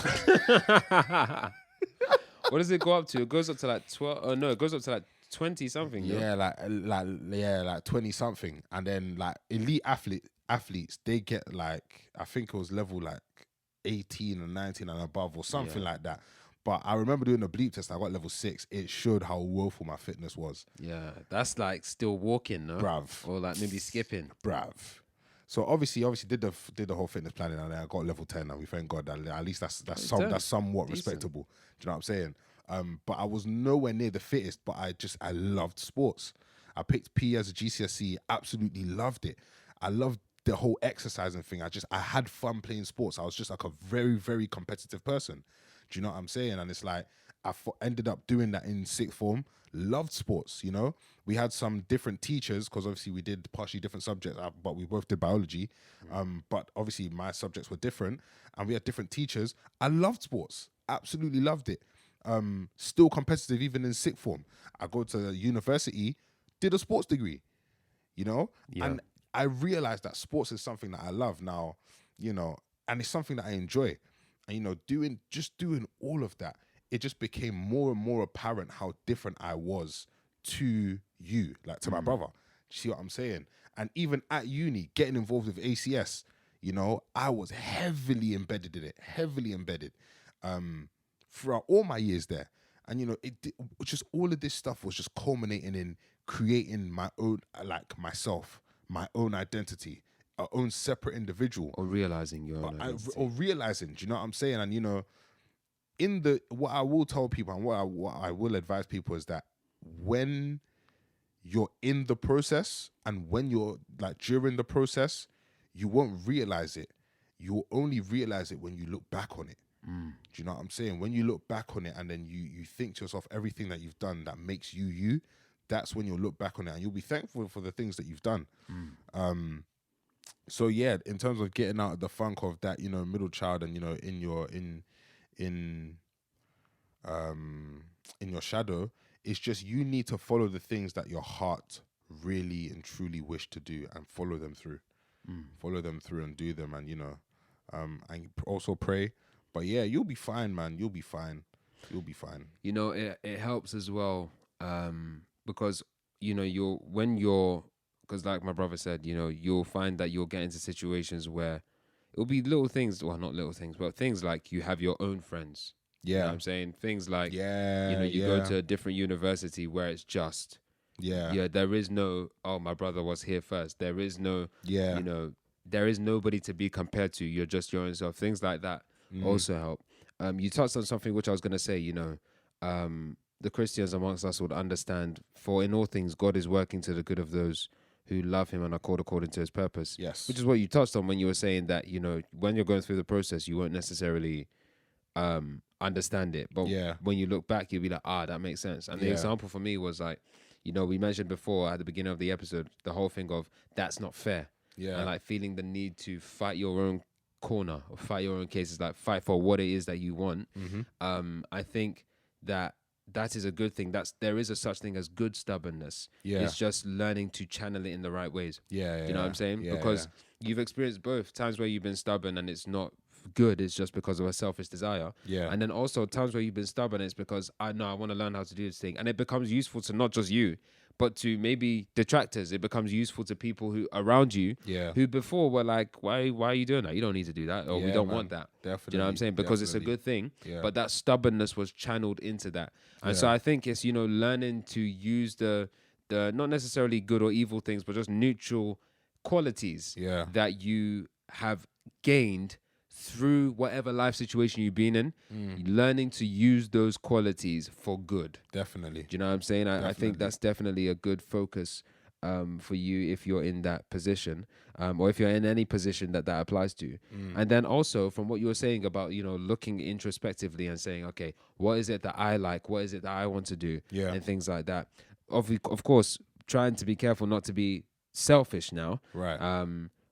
What does it go up to? It goes up to like 12. Oh no, it goes up to like 20 something. Yeah, like 20 something. And then like elite athletes, they get like, I think it was level like 18 and 19 and above or something like that. But I remember doing the bleep test. I got level 6. It showed how woeful my fitness was. Yeah, that's like still walking, no? Bruv. Or like maybe skipping. Bruv. So obviously did the whole fitness planning, and then I got level 10, and we thank God that at least that's somewhat decent. Respectable. Do you know what I'm saying? But I was nowhere near the fittest. But I loved sports. I picked PE as a GCSE. Absolutely loved it. I loved the whole exercising thing. I had fun playing sports. I was just like a very, very competitive person. Do you know what I'm saying? And it's like, I ended up doing that in sixth form. Loved sports, We had some different teachers, because obviously we did partially different subjects, but we both did biology. But obviously my subjects were different, and we had different teachers. I loved sports. Absolutely loved it. still competitive even in sixth form. I go to university, did a sports degree, you know, and I realized that sports is something that I love now, you know, and it's something that I enjoy. And, you know, doing all of that, it just became more and more apparent how different I was to you, like to my brother. See what I'm saying? And even at uni, getting involved with ACS, you know, I was heavily embedded in it, throughout all my years there. And, you know, just all of this stuff was just culminating in creating my own, like myself, my own identity, our own separate individual. Or realizing your own identity. Or realizing, do you know what I'm saying? And, you know, what I will tell people and what I will advise people is that when you're in the process and when you're like during the process, you won't realize it. You'll only realize it when you look back on it. Do you know what I'm saying? When you look back on it and then you think to yourself, everything that you've done that makes you, that's when you'll look back on it and you'll be thankful for the things that you've done. So yeah, in terms of getting out of the funk of that, you know, middle child and, you know, in your shadow, it's just you need to follow the things that your heart really and truly wish to do and follow them through. Follow them through and do them, and, you know, and also pray. But yeah, you'll be fine, man. You'll be fine. You know, it helps as well, because, you know, because like my brother said, you know, you'll find that you'll get into situations where it'll be little things, well, not little things, but things like you have your own friends. Yeah. You know what I'm saying? Things like, you know, you go to a different university where it's just, there is no, oh, my brother was here first. There is no, you know, there is nobody to be compared to. You're just your own self. Things like that also help. You touched on something which I was going to say, you know, the Christians amongst us would understand, for in all things, God is working to the good of those who love him and are called according to his purpose. Yes. Which is what you touched on when you were saying that, you know, when you're going through the process, you won't necessarily understand it. But when you look back, you'll be like, that makes sense. And the example for me was like, you know, we mentioned before at the beginning of the episode, the whole thing of that's not fair. Yeah. And like feeling the need to fight your own corner or fight your own cases, like fight for what it is that you want. I think that is a good thing. There is a such thing as good stubbornness. Yeah. It's just learning to channel it in the right ways. Yeah. You know what I'm saying? Because you've experienced both times where you've been stubborn and it's not good, it's just because of a selfish desire. Yeah. And then also times where you've been stubborn, it's because I want to learn how to do this thing. And it becomes useful to not just you, but to maybe detractors. It becomes useful to people who around you who before were like, why are you doing that? You don't need to do that. Or we don't want that. Definitely. Do you know what I'm saying? Because it's a good thing. Yeah. But that stubbornness was channeled into that. And so I think it's, you know, learning to use the not necessarily good or evil things, but just neutral qualities that you have gained through whatever life situation you've been in, learning to use those qualities for good. Definitely. Do you know what I'm saying? I think that's definitely a good focus for you if you're in that position, or if you're in any position that applies to. And then also from what you were saying about, you know, looking introspectively and saying, okay, what is it that I like? What is it that I want to do? Yeah. And things like that. Of course, trying to be careful not to be selfish now. Right.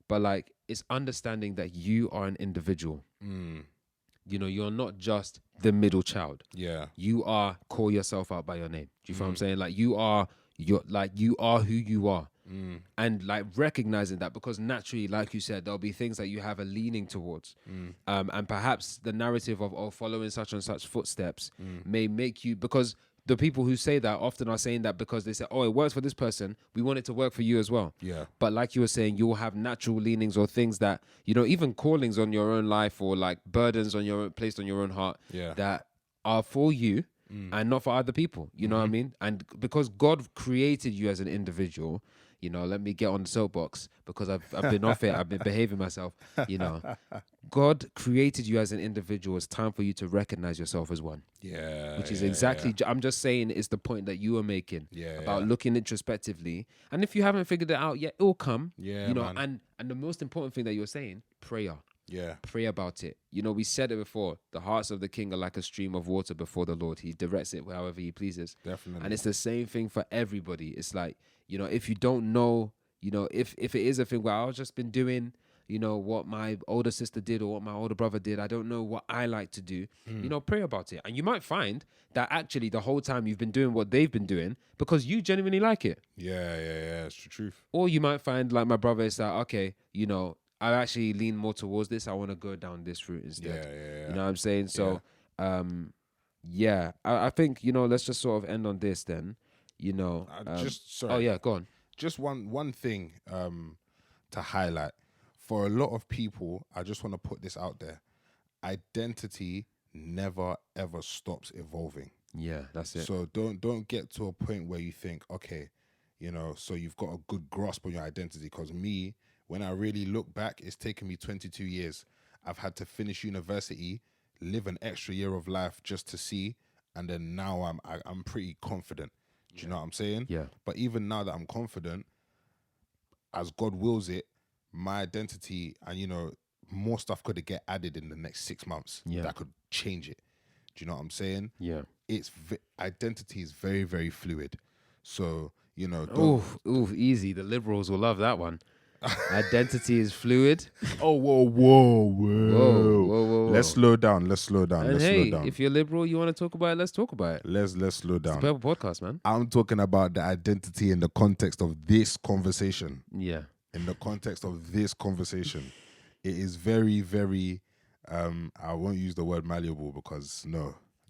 But like, it's understanding that you are an individual. You know, you're not just the middle child. Yeah. You are, call yourself out by your name. Do you feel what I'm saying? Like you are who you are. And like recognizing that, because naturally, like you said, there'll be things that you have a leaning towards. And perhaps the narrative of following such and such footsteps may make you, because the people who say that often are saying that because they say, oh, it works for this person, we want it to work for you as well. Yeah. But like you were saying, you'll have natural leanings or things that, you know, even callings on your own life or like burdens on your own, placed on your own heart that are for you and not for other people. You know what I mean? And because God created you as an individual, you know, let me get on the soapbox because I've been off it. I've been behaving myself, you know. God created you as an individual. It's time for you to recognize yourself as one. Yeah. Which is exactly, I'm just saying it's the point that you are making about looking introspectively. And if you haven't figured it out yet, it will come. Yeah, you know, man. And the most important thing that you're saying, prayer. Yeah. Pray about it. You know, we said it before. The hearts of the king are like a stream of water before the Lord. He directs it however he pleases. Definitely. And it's the same thing for everybody. It's like, you know, if you don't know, you know, if it is a thing where I've just been doing you know, what my older sister did or what my older brother did. I don't know what I like to do. You know, pray about it. And you might find that actually the whole time you've been doing what they've been doing because you genuinely like it. Yeah. It's the truth. Or you might find, like my brother, is that, okay, you know, I actually lean more towards this. I want to go down this route instead. Yeah. You know what I'm saying? So, yeah, I think, you know, let's just sort of end on this then. You know, Sorry. oh yeah, go on. Just one thing to highlight for a lot of people. I just want to put this out there: identity never ever stops evolving. Yeah, that's it. So don't get to a point where you think, okay, you know, so you've got a good grasp on your identity. Because me, when I really look back, it's taken me 22 years. I've had to finish university, live an extra year of life just to see, and then now I'm pretty confident. Do you know what I'm saying? Yeah. But even now that I'm confident, as God wills it, my identity and, you know, more stuff could get added in the next 6 months that could change it. Do you know what I'm saying? Yeah. Identity is very, very fluid. So, you know, Oof, easy. The liberals will love that one. Identity is fluid. Oh, whoa. Whoa. Let's slow down. And Slow hey, down. if you're liberal, you want to talk about it, let's talk about it. Let's slow down. It's a Purple podcast, man. I'm talking about the identity in the context of this conversation. Yeah. In the context of this conversation, it is very, very. I won't use the word malleable because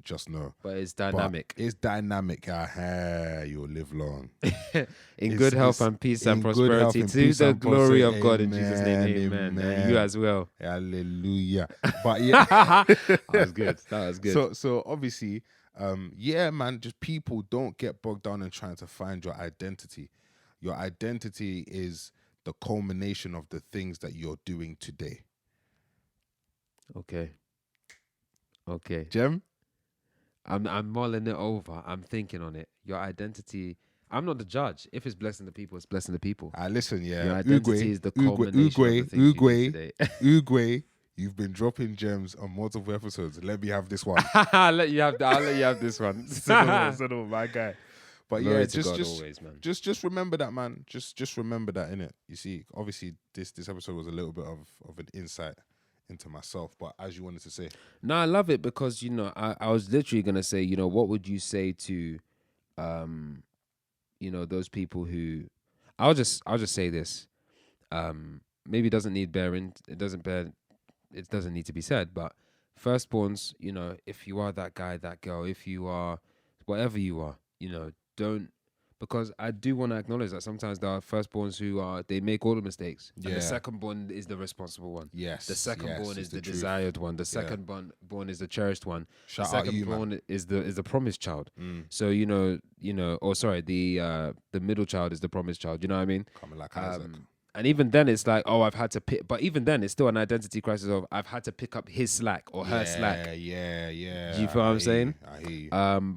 just no. But it's dynamic. But it's dynamic. You'll live long. In good health and peace and prosperity to the glory of God in Jesus' name. Amen. And you as well. Hallelujah. But yeah. That was good. So obviously, yeah, man, just people don't get bogged down in trying to find your identity. Your identity is the culmination of the things that you're doing today. Okay. Jem? I'm mulling it over. I'm thinking on it. Your identity. I'm not the judge. If it's blessing the people, it's blessing the people. Listen, yeah. Your identity is the culmination of the things you do today. Ugwe, you've been dropping gems on multiple episodes. Let me have this one. I'll let you have this one. Settle, my guy. But Glory yeah, to God always, man. Just remember that, man. Just remember that, innit? You see, obviously this episode was a little bit of an insight into myself, but as you wanted to say. No, I love it because, you know, I was literally gonna say, you know, what would you say to you know, those people who I'll just say this. Maybe it doesn't need bearing, it doesn't need to be said, but firstborns, you know, if you are that guy, that girl, if you are whatever you are, you know, don't, because I do want to acknowledge that sometimes there are firstborns who they make all the mistakes. And the secondborn is the responsible one. Yes. The secondborn is the truth. desired one. The secondborn is the cherished one. Shout the out you, secondborn man. is the promised child. So the middle child is the promised child. You know what I mean? Coming like Isaac. And even then, it's like, oh, I've had to pick. But even then, it's still an identity crisis of I've had to pick up his slack or her slack. Yeah. Do you feel what I'm saying? I hear you.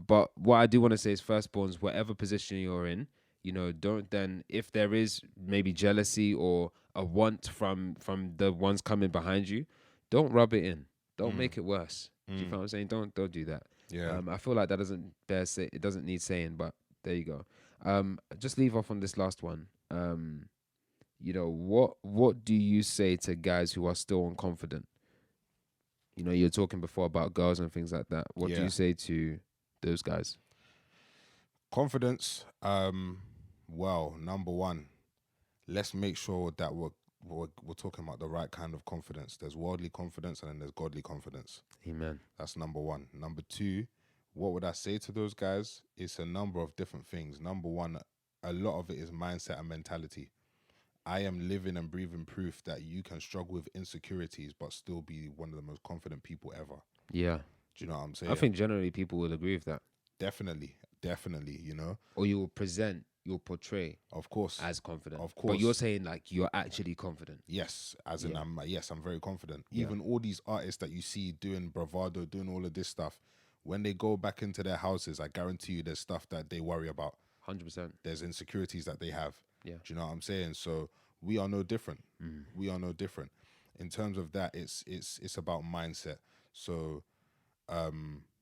But what I do want to say is, firstborns, whatever position you're in, you know, don't then, if there is maybe jealousy or a want from the ones coming behind you, don't rub it in. Don't make it worse. Do you feel what I'm saying? Don't do that. Yeah. I feel like that it doesn't need saying, but there you go. Just leave off on this last one. You know, what do you say to guys who are still unconfident? You know, you're talking before about girls and things like that. What do you say to those guys? Confidence. Well, number one, let's make sure that we're talking about the right kind of confidence. There's worldly confidence and then there's godly confidence. Amen. That's number one. Number two, what would I say to those guys? It's a number of different things. Number one, a lot of it is mindset and mentality. I am living and breathing proof that you can struggle with insecurities but still be one of the most confident people ever. Yeah. Do you know what I'm saying? I think generally people will agree with that. Definitely, you know. Or you'll portray Of course. as confident. Of course. But you're saying like you're actually confident. Yes, as in I'm very confident. Even all these artists that you see doing bravado, doing all of this stuff, when they go back into their houses, I guarantee you there's stuff that they worry about. 100%. There's insecurities that they have. Yeah. Do you know what I'm saying? So we are no different. We are no different. In terms of that, it's about mindset. So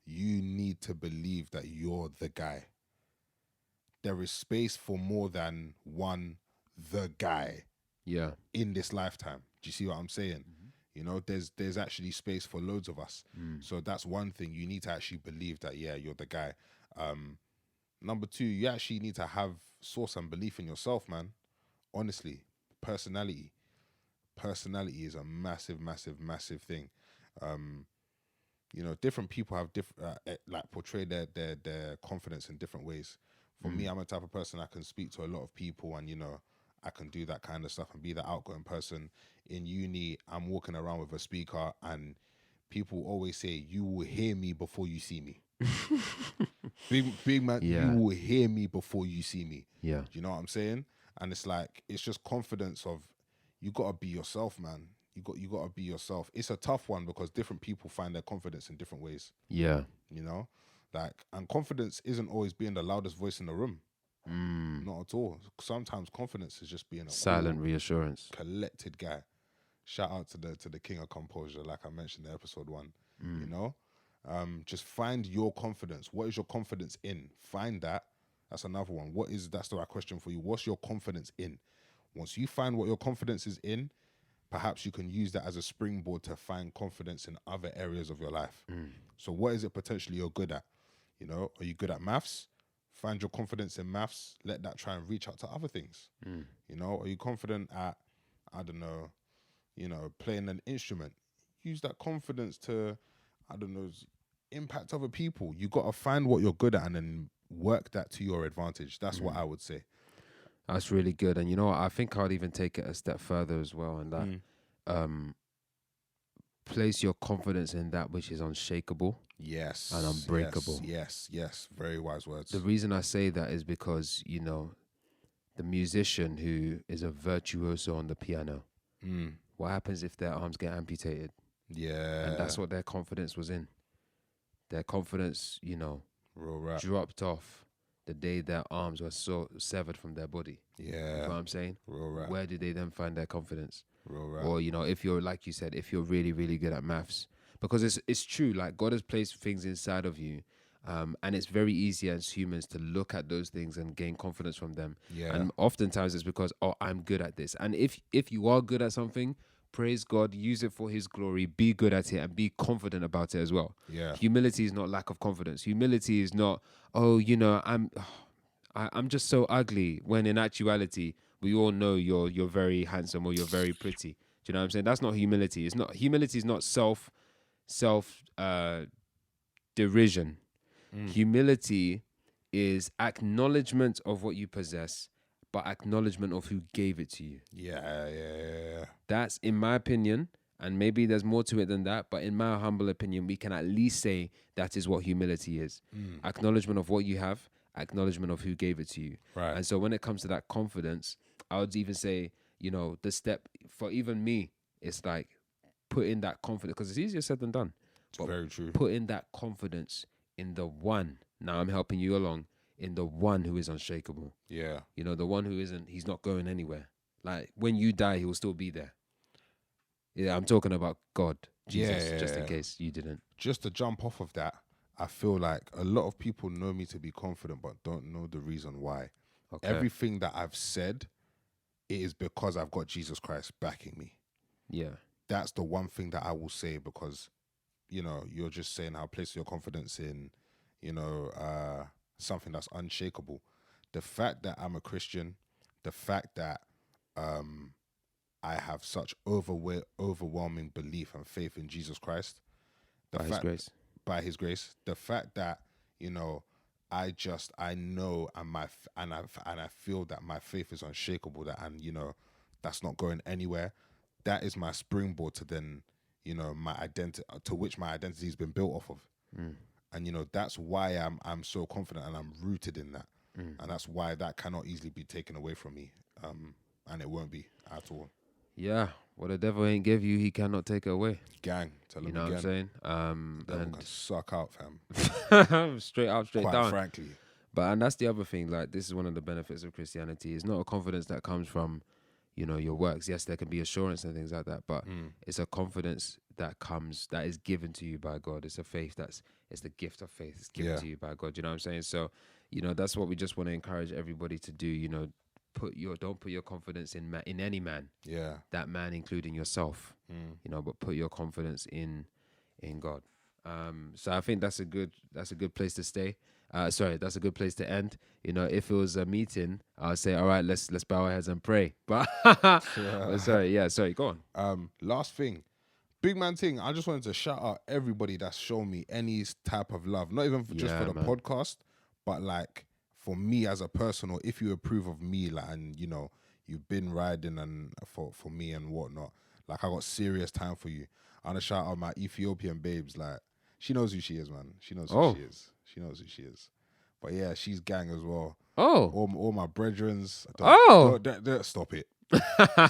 you need to believe that you're the guy. There is space for more than one the guy Yeah. in this lifetime. you see what I'm saying? You know, there's actually space for loads of us. So that's one thing. You need to actually believe that, yeah, you're the guy. Number two, you actually need to have source and belief in yourself, man. Honestly, personality is a massive, massive, massive thing. You know, different people have different like portray their confidence in different ways. For me, I'm a type of person I can speak to a lot of people, and you know, I can do that kind of stuff and be that outgoing person. In uni, I'm walking around with a speaker, and people always say, "You will hear me before you see me." Big man, Yeah. you will hear me before you see me. Yeah. Do you know what I'm saying? And it's like, it's just confidence of, you gotta be yourself, man. You gotta be yourself. It's a tough one because different people find their confidence in different ways. Yeah. You know, like, and confidence isn't always being the loudest voice in the room. Not at all. Sometimes confidence is just being a Silent cool, reassurance. collected guy. Shout out to the king of composure, like I mentioned in episode 1. You know, just find your confidence. What is your confidence in? Find that. That's another one. That's the right question for you. What's your confidence in? Once you find what your confidence is in, perhaps you can use that as a springboard to find confidence in other areas of your life. So what is it potentially you're good at? You know, are you good at maths? Find your confidence in maths. Let that try and reach out to other things. You know, are you confident at, I don't know, you know, playing an instrument? Use that confidence to, I don't know, impact other people. You got to find what you're good at and then work that to your advantage. That's what I would say. That's really good. And you know what? I think I'd even take it a step further as well. And that place your confidence in that which is unshakable. Yes. And unbreakable. Yes. Very wise words. The reason I say that is because, you know, the musician who is a virtuoso on the piano, what happens if their arms get amputated? Yeah. And that's what their confidence was in. Their confidence, you know, Real rap. dropped off the day their arms were so severed from their body. You know Yeah. what I'm saying? Real rap. Where did they then find their confidence? Real rap. Or, you know, if you're, like you said, if you're really, really good at maths, because it's true, like God has placed things inside of you, and it's very easy as humans to look at those things and gain confidence from them. Yeah. And oftentimes it's because, oh, I'm good at this. And if you are good at something, praise God, use it for his glory, be good at it and be confident about it as well. Yeah. Humility is not lack of confidence. Humility is not, oh, you know, I'm just so ugly, when in actuality, we all know you're very handsome or you're very pretty. Do you know what I'm saying? That's not humility. Humility is not self derision. Humility is acknowledgement of what you possess, but acknowledgement of who gave it to you. Yeah. That's, in my opinion, and maybe there's more to it than that, but in my humble opinion, we can at least say that is what humility is. Acknowledgement of what you have, acknowledgement of who gave it to you. Right. And so when it comes to that confidence, I would even say, you know, the step for even me, it's like putting that confidence, because it's easier said than done. But Very true. putting that confidence in the one, now I'm helping you along, in the one who is unshakable. Yeah. You know, the one who isn't, he's not going anywhere. Like, when you die, he will still be there. Yeah, I'm talking about God, Jesus, Yeah. just in case you didn't. Just to jump off of that, I feel like a lot of people know me to be confident, but don't know the reason why. Okay. Everything that I've said, it is because I've got Jesus Christ backing me. Yeah. That's the one thing that I will say, because, you know, you're just saying how place your confidence in, you know, something that's unshakable. The fact that I'm a Christian, the fact that I have such overwhelming belief and faith in Jesus Christ, His grace. by his grace, the fact that, you know, I know, and I feel that my faith is unshakable, that, and, you know, that's not going anywhere. That is my springboard to then, you know, my identity, to which my identity has been built off of. And, you know, that's why I'm so confident and I'm rooted in that. And that's why that cannot easily be taken away from me. And it won't be at all. Yeah. What the devil ain't give you, he cannot take it away. Gang, tell You him know what I'm again. saying? Devil And can suck out, fam. straight up, straight Quite down. frankly. But, and that's the other thing, like, this is one of the benefits of Christianity. It's not a confidence that comes from, you know, your works. Yes, there can be assurance and things like that, but it's a confidence that is given to you by God. It's a faith it's the gift of faith. It's given to you by God. You know what I'm saying? So, you know, that's what we just want to encourage everybody to do. You know, don't put your confidence in any man. Yeah. That man including yourself. You know, but put your confidence in God. So I think that's a good place to stay. Sorry, that's a good place to end. You know, if it was a meeting, I'll say, all right, let's bow our heads and pray. But sorry, go on. Last thing, big man thing. I just wanted to shout out everybody that's shown me any type of love, not even just for the podcast, but like for me as a person, or if you approve of me, like, and you know, you've been riding and for me and whatnot. Like, I got serious time for you. I want to shout out my Ethiopian babes. Like, she knows who she is, man. She knows who she is. She knows who she is. But yeah, she's gang as well. Oh. All my brethrens. Stop it.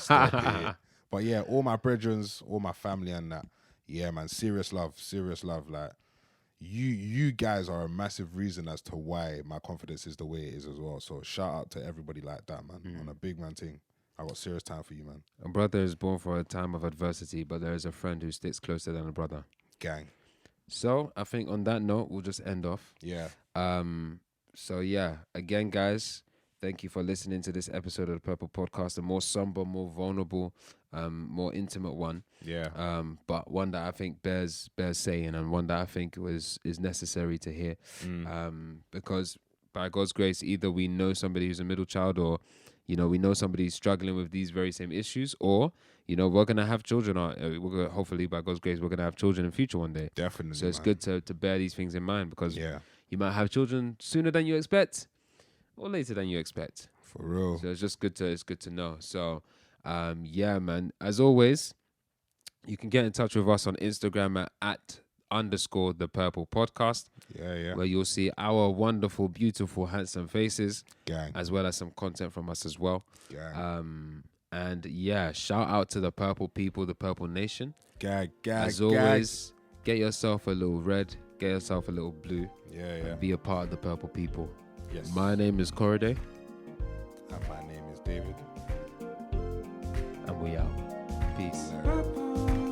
Stop it. But yeah, all my brethrens, all my family and that. Yeah, man, serious love. Like, you guys are a massive reason as to why my confidence is the way it is as well. So shout out to everybody like that, man. On a big man thing. I got serious time for you, man. A brother is born for a time of adversity, but there is a friend who sticks closer than a brother. Gang. So I think on that note, we'll just end off. Yeah. So yeah, again, guys, thank you for listening to this episode of the Purple Podcast, a more somber, more vulnerable, more intimate one. Yeah. But one that I think bears saying, and one that I think is necessary to hear. Because by God's grace, either we know somebody who's a middle child, or you know, we know somebody struggling with these very same issues, or you know, we're gonna have children. Hopefully, by God's grace, we're gonna have children in the future one day. Definitely. So it's good to bear these things in mind, because yeah, you might have children sooner than you expect, or later than you expect. For real. So it's just good to know. So yeah, man. As always, you can get in touch with us on Instagram at _the Purple Podcast. Yeah. Where you'll see our wonderful, beautiful, handsome faces. Gang. As well as some content from us as well. Gang. And yeah, shout out to the Purple people, the Purple Nation. Gag. As always, get yourself a little red, get yourself a little blue. Yeah. And be a part of the Purple people. Yes. My name is Korede. And my name is David. And we out. Peace. Purple.